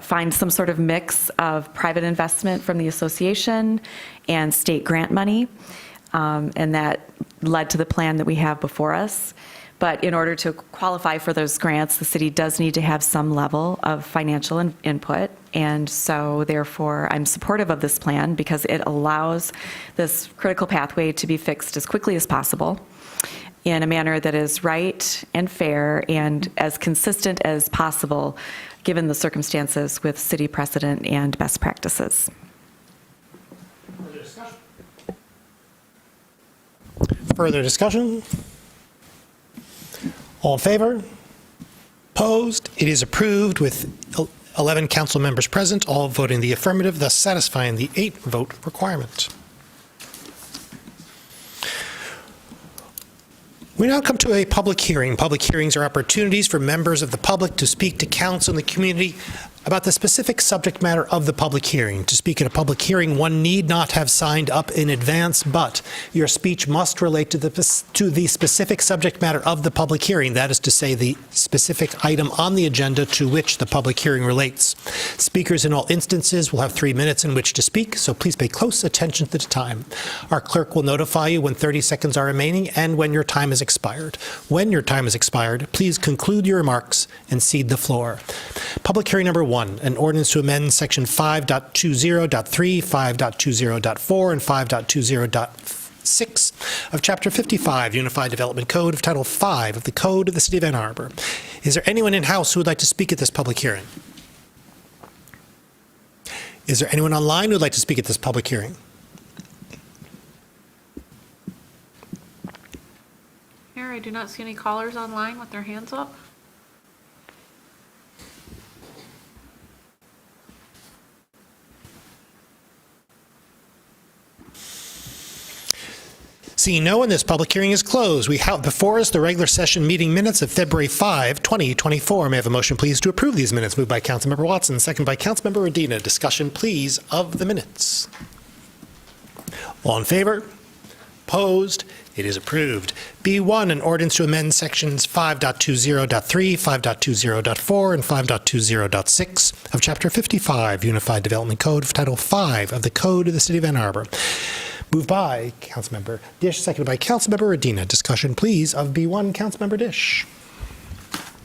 find some sort of mix of private investment from the association and state grant money, and that led to the plan that we have before us. But in order to qualify for those grants, the city does need to have some level of financial input, and so therefore I'm supportive of this plan because it allows this critical pathway to be fixed as quickly as possible in a manner that is right and fair and as consistent as possible given the circumstances with city precedent and best practices. Further discussion? All in favor? Opposed? It is approved with 11 council members present, all voting the affirmative, thus satisfying the 8-vote requirement. We now come to a public hearing. Public hearings are opportunities for members of the public to speak to council and the community about the specific subject matter of the public hearing. To speak at a public hearing, one need not have signed up in advance, but your speech must relate to the specific subject matter of the public hearing. That is to say, the specific item on the agenda to which the public hearing relates. Speakers in all instances will have 3 minutes in which to speak, so please pay close attention to the time. Our clerk will notify you when 30 seconds are remaining and when your time is expired. When your time is expired, please conclude your remarks and cede the floor. Public hearing number 1, an ordinance to amend section 5.20.3, 5.20.4, and 5.20.6 of Chapter 55, Unified Development Code of Title 5 of the Code of the City of Ann Arbor. Is there anyone in-house who would like to speak at this public hearing? Is there anyone online who would like to speak at this public hearing? Mayor, I do not see any callers online with their hands up. Seeing no one, this public hearing is closed. We have before us the regular session meeting minutes of February 5, 2024. May I have a motion, please, to approve these minutes? Moved by Councilmember Watson, second by Councilmember Medina. Discussion, please, of the minutes. All in favor? Opposed? It is approved. B1, an ordinance to amend sections 5.20.3, 5.20.4, and 5.20.6 of Chapter 55, Unified Development Code of Title 5 of the Code of the City of Ann Arbor. Moved by Councilmember Dish, seconded by Councilmember Medina. Discussion, please, of B1. Councilmember Dish.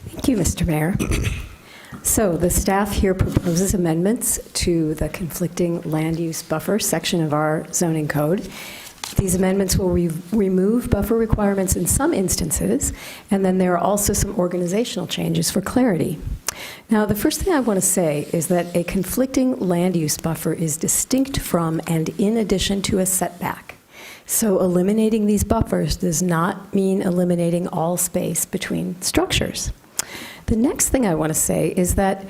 Thank you, Mr. Mayor. So the staff here proposes amendments to the conflicting land use buffer section of our zoning code. These amendments will remove buffer requirements in some instances, and then there are also some organizational changes for clarity. Now, the first thing I want to say is that a conflicting land use buffer is distinct from and in addition to a setback. So eliminating these buffers does not mean eliminating all space between structures. The next thing I want to say is that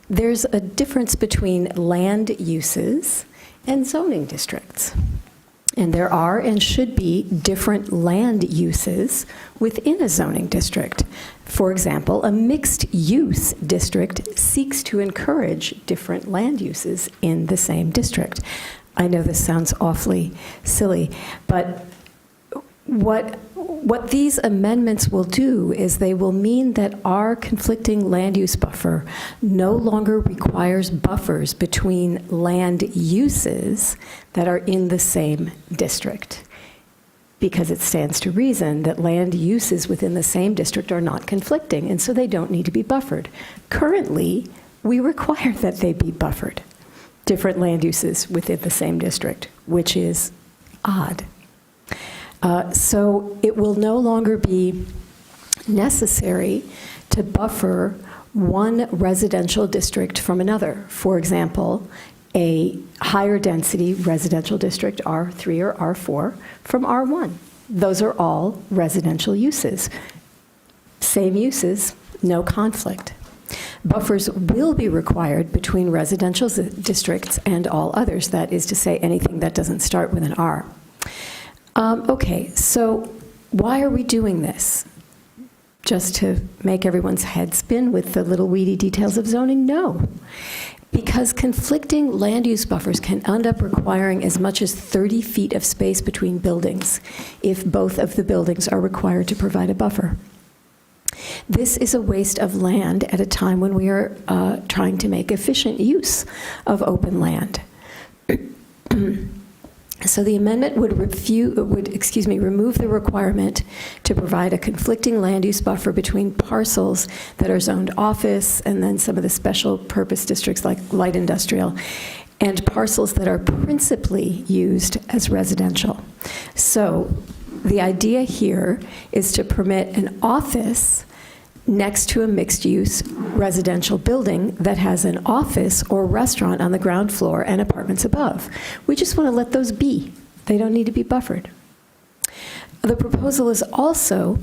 there's a difference between land uses and zoning districts. And there are and should be different land uses within a zoning district. For example, a mixed-use district seeks to encourage different land uses in the same district. I know this sounds awfully silly, but what these amendments will do is they will mean that our conflicting land use buffer no longer requires buffers between land uses that are in the same district, because it stands to reason that land uses within the same district are not conflicting, and so they don't need to be buffered. Currently, we require that they be buffered. different land uses within the same district, which is odd. So it will no longer be necessary to buffer one residential district from another. For example, a higher density residential district, R3 or R4, from R1. Those are all residential uses. Same uses, no conflict. Buffers will be required between residential districts and all others. That is to say, anything that doesn't start with an R. Okay, so why are we doing this? Just to make everyone's head spin with the little weedy details of zoning? No. Because conflicting land use buffers can end up requiring as much as 30 feet of space between buildings if both of the buildings are required to provide a buffer. This is a waste of land at a time when we are trying to make efficient use of open land. So the amendment would remove the requirement to provide a conflicting land use buffer between parcels that are zoned office and then some of the special purpose districts like light industrial, and parcels that are principally used as residential. So the idea here is to permit an office next to a mixed-use residential building that has an office or restaurant on the ground floor and apartments above. We just want to let those be. They don't need to be buffered. The proposal is also,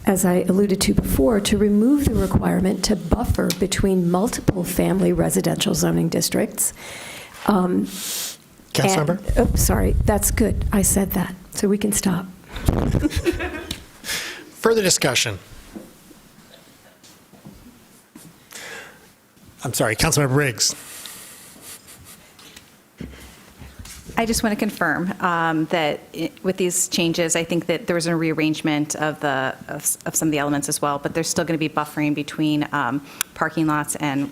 as I alluded to before, to remove the requirement to buffer between multiple family residential zoning districts. Councilmember? Oh, sorry, that's good. I said that, so we can stop. Further discussion? I'm sorry, Councilmember Riggs. I just want to confirm that with these changes, I think that there was a rearrangement of some of the elements as well, but there's still going to be buffering between parking lots and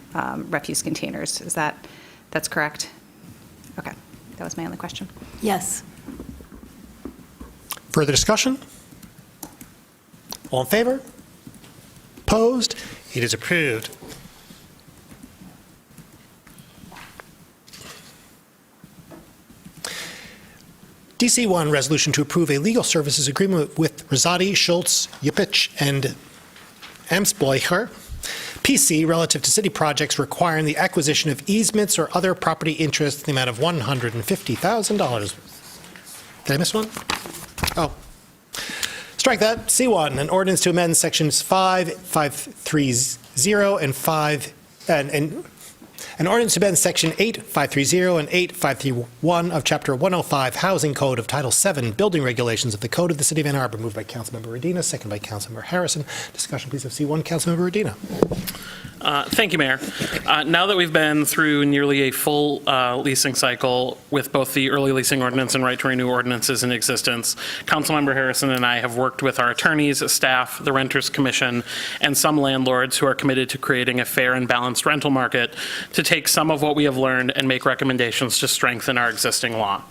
refuse containers. That's correct? Okay, that was my only question. Yes. Further discussion? All in favor? Opposed? It is approved. DC1, resolution to approve a legal services agreement with Rosati, Schultz, Yipich, and Amsbleicher, PC, relative to city projects requiring the acquisition of easements or other property interests in the amount of $150,000. Did I miss one? Oh. Strike that. C1, an ordinance to amend sections 5.530 and 5, and an ordinance to amend section 8.530 and 8.531 of Chapter 105 Housing Code of Title 7 Building Regulations of the Code of the City of Ann Arbor. Moved by Councilmember Radina, second by Councilmember Harrison. Discussion, please, of C1. Councilmember Radina. Thank you, Mayor. Now that we've been through nearly a full leasing cycle with both the early leasing ordinance and right to renew ordinances in existence, Councilmember Harrison and I have worked with our attorneys, staff, the Renters Commission, and some landlords who are committed to creating a fair and balanced rental market to take some of what we have learned and make recommendations to strengthen our existing law.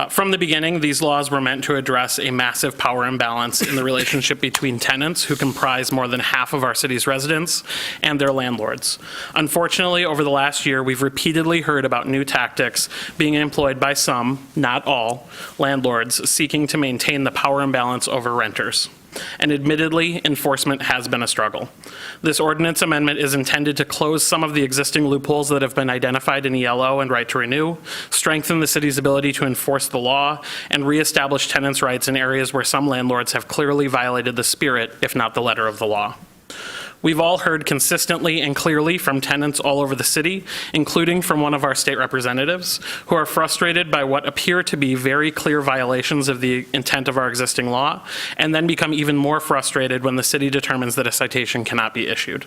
From the beginning, these laws were meant to address a massive power imbalance in the relationship between tenants, who comprise more than half of our city's residents, and their landlords. Unfortunately, over the last year, we've repeatedly heard about new tactics being employed by some, not all, landlords seeking to maintain the power imbalance over renters. And admittedly, enforcement has been a struggle. This ordinance amendment is intended to close some of the existing loopholes that have been identified in ELO and right to renew, strengthen the city's ability to enforce the law, and reestablish tenants' rights in areas where some landlords have clearly violated the spirit, if not the letter of the law. We've all heard consistently and clearly from tenants all over the city, including from one of our state representatives, who are frustrated by what appear to be very clear violations of the intent of our existing law, and then become even more frustrated when the city determines that a citation cannot be issued.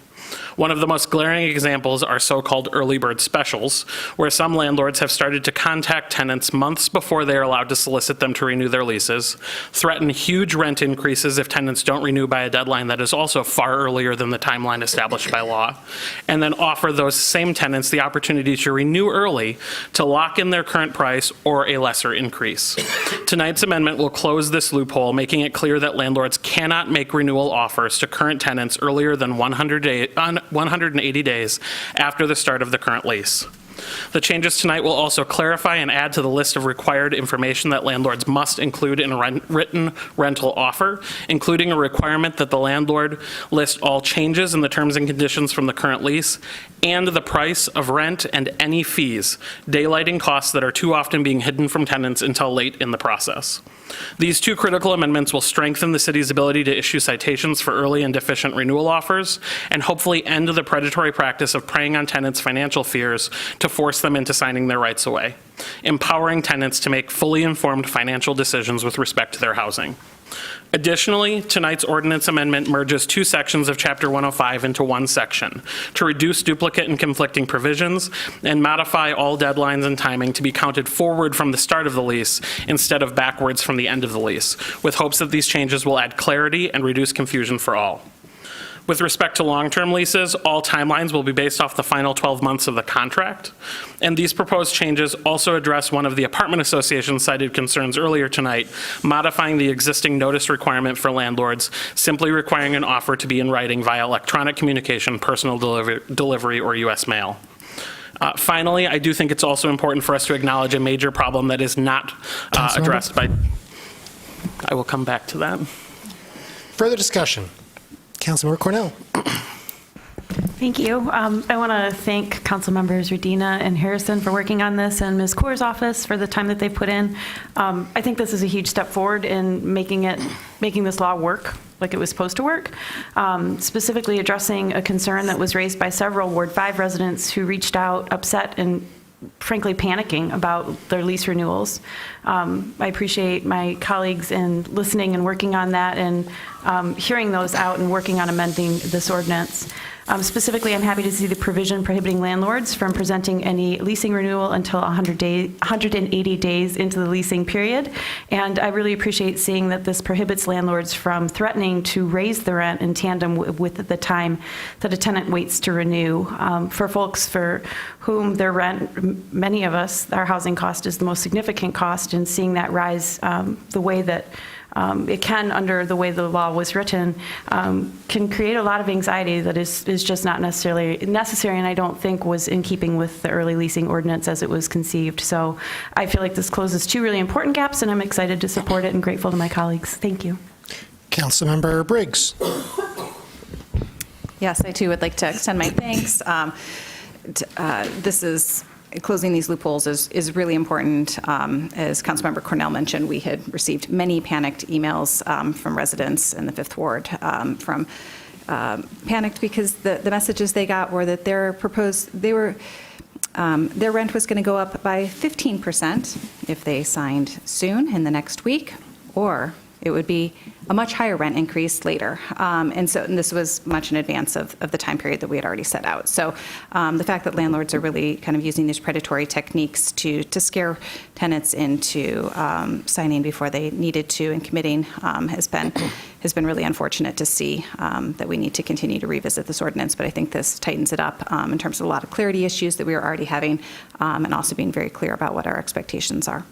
One of the most glaring examples are so-called early bird specials, where some landlords have started to contact tenants months before they are allowed to solicit them to renew their leases, threaten huge rent increases if tenants don't renew by a deadline that is also far earlier than the timeline established by law, and then offer those same tenants the opportunity to renew early to lock in their current price or a lesser increase. Tonight's amendment will close this loophole, making it clear that landlords cannot make renewal offers to current tenants earlier than 180 days after the start of the current lease. The changes tonight will also clarify and add to the list of required information that landlords must include in a written rental offer, including a requirement that the landlord list all changes in the terms and conditions from the current lease and the price of rent and any fees, daylighting costs that are too often being hidden from tenants until late in the process. These two critical amendments will strengthen the city's ability to issue citations for early and deficient renewal offers and hopefully end the predatory practice of preying on tenants' financial fears to force them into signing their rights away, empowering tenants to make fully informed financial decisions with respect to their housing. Additionally, tonight's ordinance amendment merges two sections of Chapter 105 into one section to reduce duplicate and conflicting provisions and modify all deadlines and timing to be counted forward from the start of the lease instead of backwards from the end of the lease, with hopes that these changes will add clarity and reduce confusion for all. With respect to long-term leases, all timelines will be based off the final 12 months of the contract. And these proposed changes also address one of the apartment association's cited concerns earlier tonight, modifying the existing notice requirement for landlords, simply requiring an offer to be in writing via electronic communication, personal delivery, or U.S. mail. Finally, I do think it's also important for us to acknowledge a major problem that is not addressed by... I will come back to that. Further discussion. Councilmember Cornell. Thank you. I want to thank Council Members Redina and Harrison for working on this, and Ms. Kaur's office for the time that they've put in. I think this is a huge step forward in making this law work like it was supposed to work, specifically addressing a concern that was raised by several Ward 5 residents who reached out upset and frankly panicking about their lease renewals. I appreciate my colleagues in listening and working on that and hearing those out and working on amending this ordinance. Specifically, I'm happy to see the provision prohibiting landlords from presenting any leasing renewal until 180 days into the leasing period. And I really appreciate seeing that this prohibits landlords from threatening to raise the rent in tandem with the time that a tenant waits to renew. For folks for whom their rent, many of us, our housing cost is the most significant cost, and seeing that rise the way that it can, under the way the law was written, can create a lot of anxiety that is just not necessarily necessary, and I don't think was in keeping with the early leasing ordinance as it was conceived. So I feel like this closes two really important gaps, and I'm excited to support it and grateful to my colleagues. Thank you. Councilmember Briggs. Yes, I too would like to extend my thanks. This is closing these loopholes is really important. As Councilmember Cornell mentioned, we had received many panicked emails from residents in the Fifth Ward, panicked because the messages they got were that their rent was going to go up by 15% if they signed soon in the next week, or it would be a much higher rent increase later. And this was much in advance of the time period that we had already set out. So the fact that landlords are really kind of using these predatory techniques to scare tenants into signing before they needed to and committing has been really unfortunate to see, that we need to continue to revisit this ordinance. But I think this tightens it up in terms of a lot of clarity issues that we are already having, and also being very clear about what our expectations are.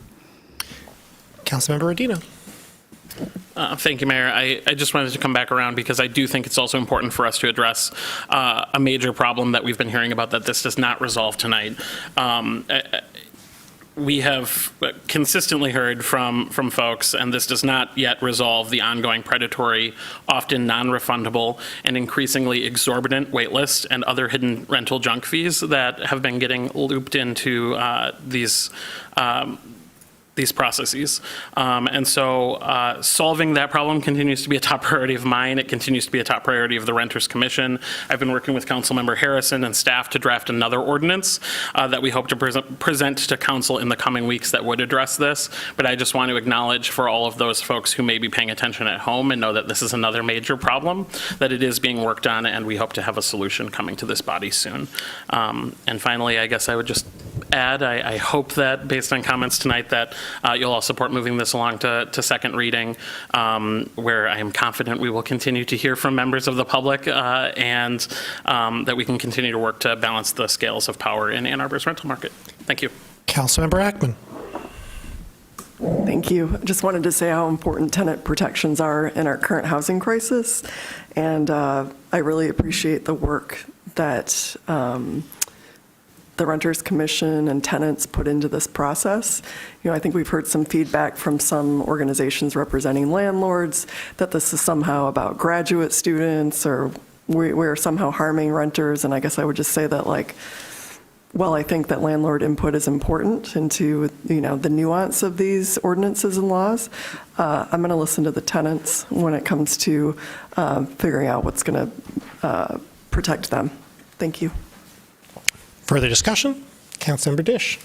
Councilmember Redina. Thank you, Mayor. I just wanted to come back around because I do think it's also important for us to address a major problem that we've been hearing about that this does not resolve tonight. We have consistently heard from folks, and this does not yet resolve the ongoing predatory, often non-refundable, and increasingly exorbitant waitlist and other hidden rental junk fees that have been getting looped into these processes. And so solving that problem continues to be a top priority of mine. It continues to be a top priority of the Renters Commission. I've been working with Councilmember Harrison and staff to draft another ordinance that we hope to present to Council in the coming weeks that would address this. But I just want to acknowledge for all of those folks who may be paying attention at home and know that this is another major problem, that it is being worked on, and we hope to have a solution coming to this body soon. And finally, I guess I would just add, I hope that based on comments tonight that you'll all support moving this along to second reading, where I am confident we will continue to hear from members of the public and that we can continue to work to balance the scales of power in Ann Arbor's rental market. Thank you. Councilmember Ackman. Thank you. I just wanted to say how important tenant protections are in our current housing crisis. And I really appreciate the work that the Renters Commission and tenants put into this process. I think we've heard some feedback from some organizations representing landlords that this is somehow about graduate students or we're somehow harming renters. And I guess I would just say that, while I think that landlord input is important into, the nuance of these ordinances and laws, I'm going to listen to the tenants when it comes to figuring out what's going to protect them. Thank you. Further discussion? Councilmember Dish.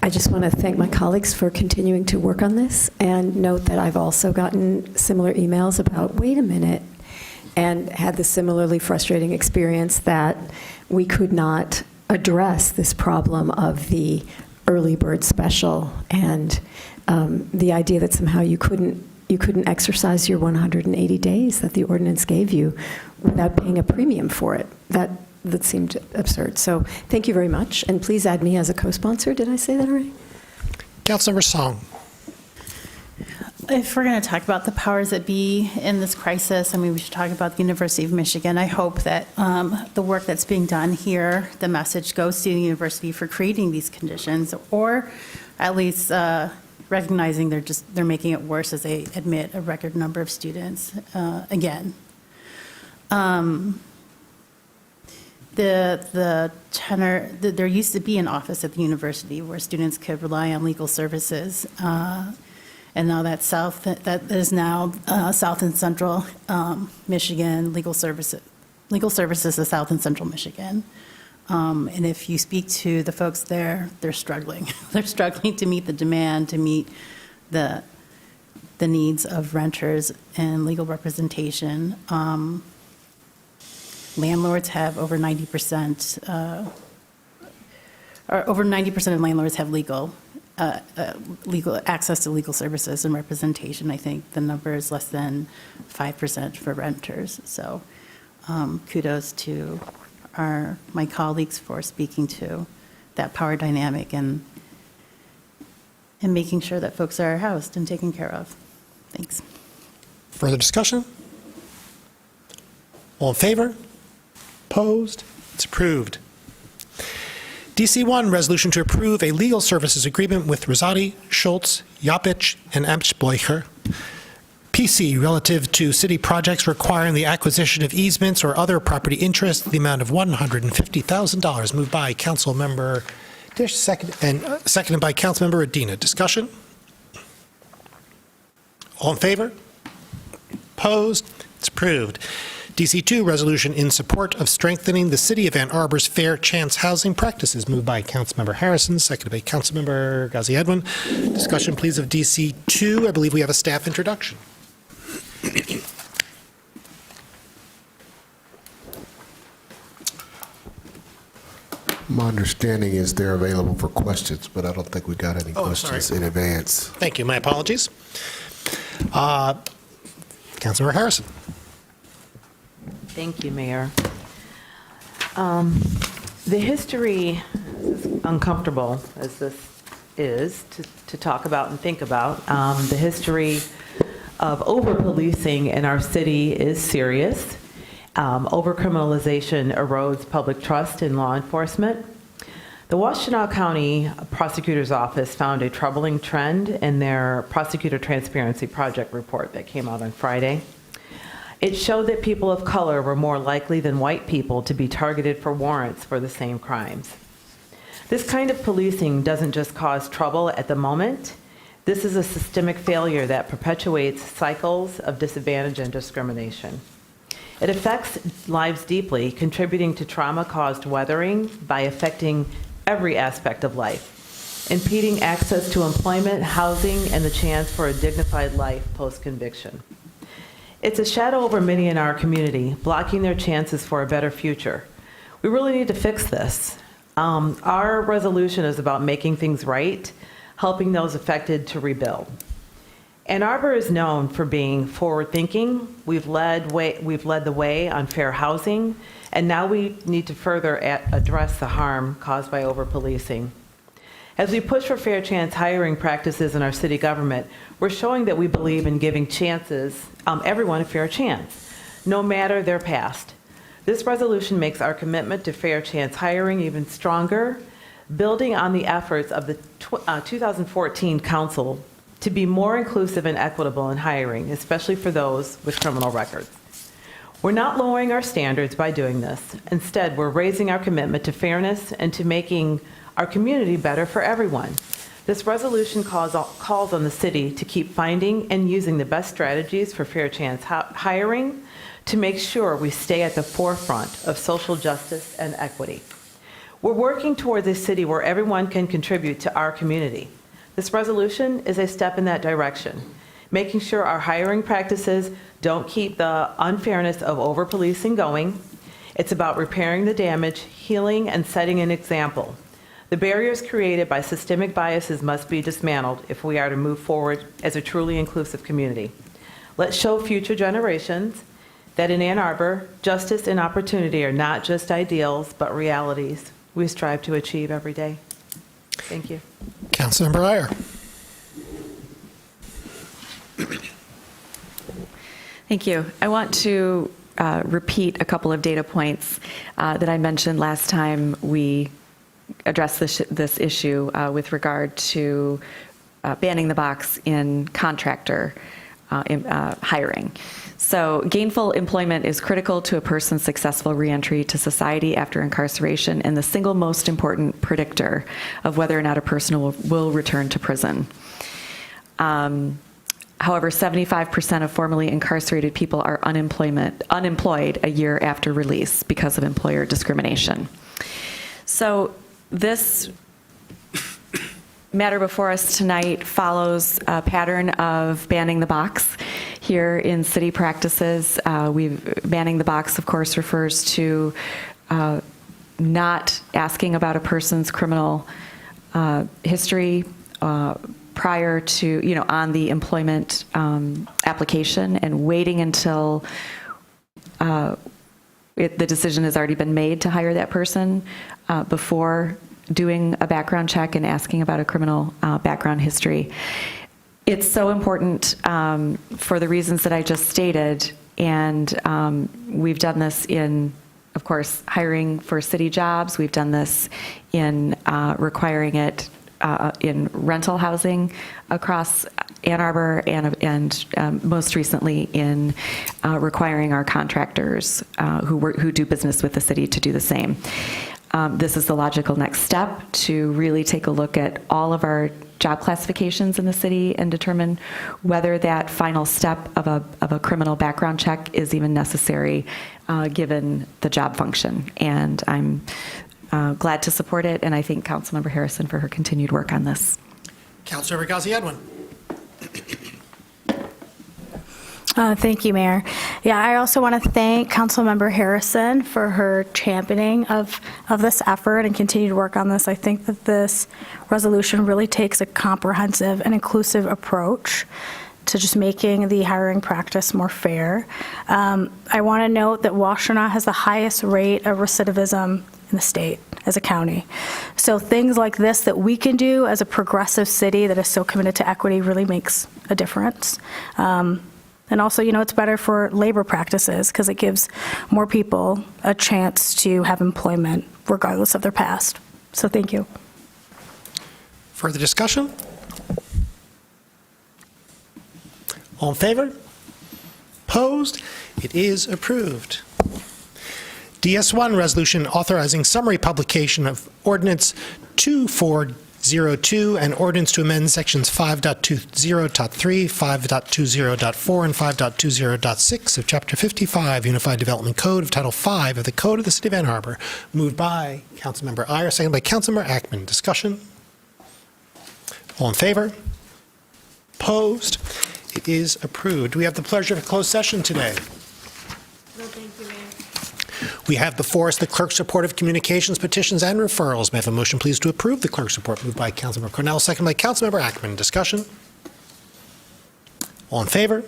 I just want to thank my colleagues for continuing to work on this and note that I've also gotten similar emails about, wait a minute, and had the similarly frustrating experience that we could not address this problem of the early bird special and the idea that somehow you couldn't exercise your 180 days that the ordinance gave you without paying a premium for it. That seemed absurd. So thank you very much, and please add me as a co-sponsor. Did I say that already? Councilmember Song. If we're going to talk about the powers that be in this crisis, we should talk about the University of Michigan. I hope that the work that's being done here, the message goes to the university for creating these conditions, or at least recognizing they're making it worse as they admit a record number of students again. There used to be an office at the university where students could rely on legal services. And now that is now South and Central Michigan Legal Services. Legal Services is South and Central Michigan. And if you speak to the folks there, they're struggling. They're struggling to meet the demand, to meet the needs of renters and legal representation. Landlords have over 90%, or over 90% of landlords have legal access to legal services and representation. I think the number is less than 5% for renters. So kudos to my colleagues for speaking to that power dynamic and making sure that folks are housed and taken care of. Thanks. Further discussion? All in favor? Opposed? It's approved. DC1, resolution to approve a legal services agreement with Rosati, Schultz, Yapich, and Amtsbleicher, PC, relative to city projects requiring the acquisition of easements or other property interests in the amount of $150,000. Moved by Councilmember Dish, seconded by Councilmember Adina. Discussion? All in favor? Opposed? It's approved. DC2, resolution in support of strengthening the City of Ann Arbor's fair chance housing practices. Moved by Councilmember Harrison, seconded by Councilmember Ghazi Edwin. Discussion, please, of DC2. I believe we have a staff introduction. My understanding is they're available for questions, but I don't think we got any questions sorry. in advance. Thank you. My apologies. Councilmember Harrison. Thank you, Mayor. The history, as uncomfortable as this is to talk about and think about, the history of over-policing in our city is serious. Over-criminalization erodes public trust in law enforcement. The Washtenaw County Prosecutor's Office found a troubling trend in their Prosecutor Transparency Project report that came out on Friday. It showed that people of color were more likely than white people to be targeted for warrants for the same crimes. This kind of policing doesn't just cause trouble at the moment. This is a systemic failure that perpetuates cycles of disadvantage and discrimination. It affects lives deeply, contributing to trauma-caused weathering by affecting every aspect of life, impeding access to employment, housing, and the chance for a dignified life post-conviction. It's a shadow over many in our community, blocking their chances for a better future. We really need to fix this. Our resolution is about making things right, helping those affected to rebuild. Ann Arbor is known for being forward-thinking. We've led the way on fair housing, and now we need to further address the harm caused by over-policing. As we push for fair chance hiring practices in our city government, we're showing that we believe in giving chances, everyone a fair chance, no matter their past. This resolution makes our commitment to fair chance hiring even stronger, building on the efforts of the 2014 Council to be more inclusive and equitable in hiring, especially for those with criminal records. We're not lowering our standards by doing this. Instead, we're raising our commitment to fairness and to making our community better for everyone. This resolution calls on the city to keep finding and using the best strategies for fair chance hiring to make sure we stay at the forefront of social justice and equity. We're working towards a city where everyone can contribute to our community. This resolution is a step in that direction, making sure our hiring practices don't keep the unfairness of over-policing going. It's about repairing the damage, healing, and setting an example. The barriers created by systemic biases must be dismantled if we are to move forward as a truly inclusive community. Let's show future generations that in Ann Arbor, justice and opportunity are not just ideals, but realities we strive to achieve every day. Thank you. Councilmember Iyer. Thank you. I want to repeat a couple of data points that I mentioned last time we addressed this issue with regard to banning the box in contractor hiring. So gainful employment is critical to a person's successful reentry to society after incarceration and the single most important predictor of whether or not a person will return to prison. However, 75% of formerly incarcerated people are unemployed a year after release because of employer discrimination. So this matter before us tonight follows a pattern of banning the box here in city practices. Banning the box, of course, refers to not asking about a person's criminal history prior to, on the employment application, and waiting until the decision has already been made to hire that person before doing a background check and asking about a criminal background history. It's so important for the reasons that I just stated, and we've done this in, of course, hiring for city jobs. We've done this in requiring it in rental housing across Ann Arbor, and most recently in requiring our contractors who do business with the city to do the same. This is the logical next step to really take a look at all of our job classifications in the city and determine whether that final step of a criminal background check is even necessary given the job function. And I'm glad to support it, and I thank Councilmember Harrison for her continued work on this. Councilmember Ghazi Edwin. Thank you, Mayor. Yeah, I also want to thank Councilmember Harrison for her championing of this effort and continued work on this. I think that this resolution really takes a comprehensive and inclusive approach to just making the hiring practice more fair. I want to note that Washtenaw has the highest rate of recidivism in the state as a county. So things like this that we can do as a progressive city that is so committed to equity really makes a difference. And also, it's better for labor practices because it gives more people a chance to have employment regardless of their past. So thank you. Further discussion? All in favor? Opposed? It is approved. DS1 resolution authorizing summary publication of Ordinance 2402 and ordinance to amend sections 5.20.3, 5.20.4, and 5.20.6 of Chapter 55 Unified Development Code of Title V of the Code of the City of Ann Arbor. Moved by Councilmember Iyer, seconded by Councilmember Ackman. Discussion? All in favor? Opposed? It is approved. We have the pleasure of a closed session today. We have before us the clerk's report of communications, petitions, and referrals. May I have a motion, please, to approve the clerk's report? Moved by Councilmember Cornell, second by Councilmember Ackman. Discussion? All in favor?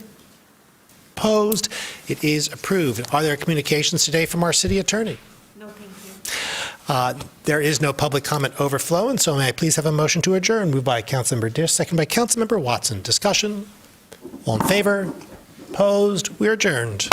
Opposed? It is approved. Are there communications today from our city attorney? No, thank you. There is no public comment overflow, and so may I please have a motion to adjourn? Moved by Councilmember Dish, second by Councilmember Watson. Discussion? All in favor? Opposed? We are adjourned.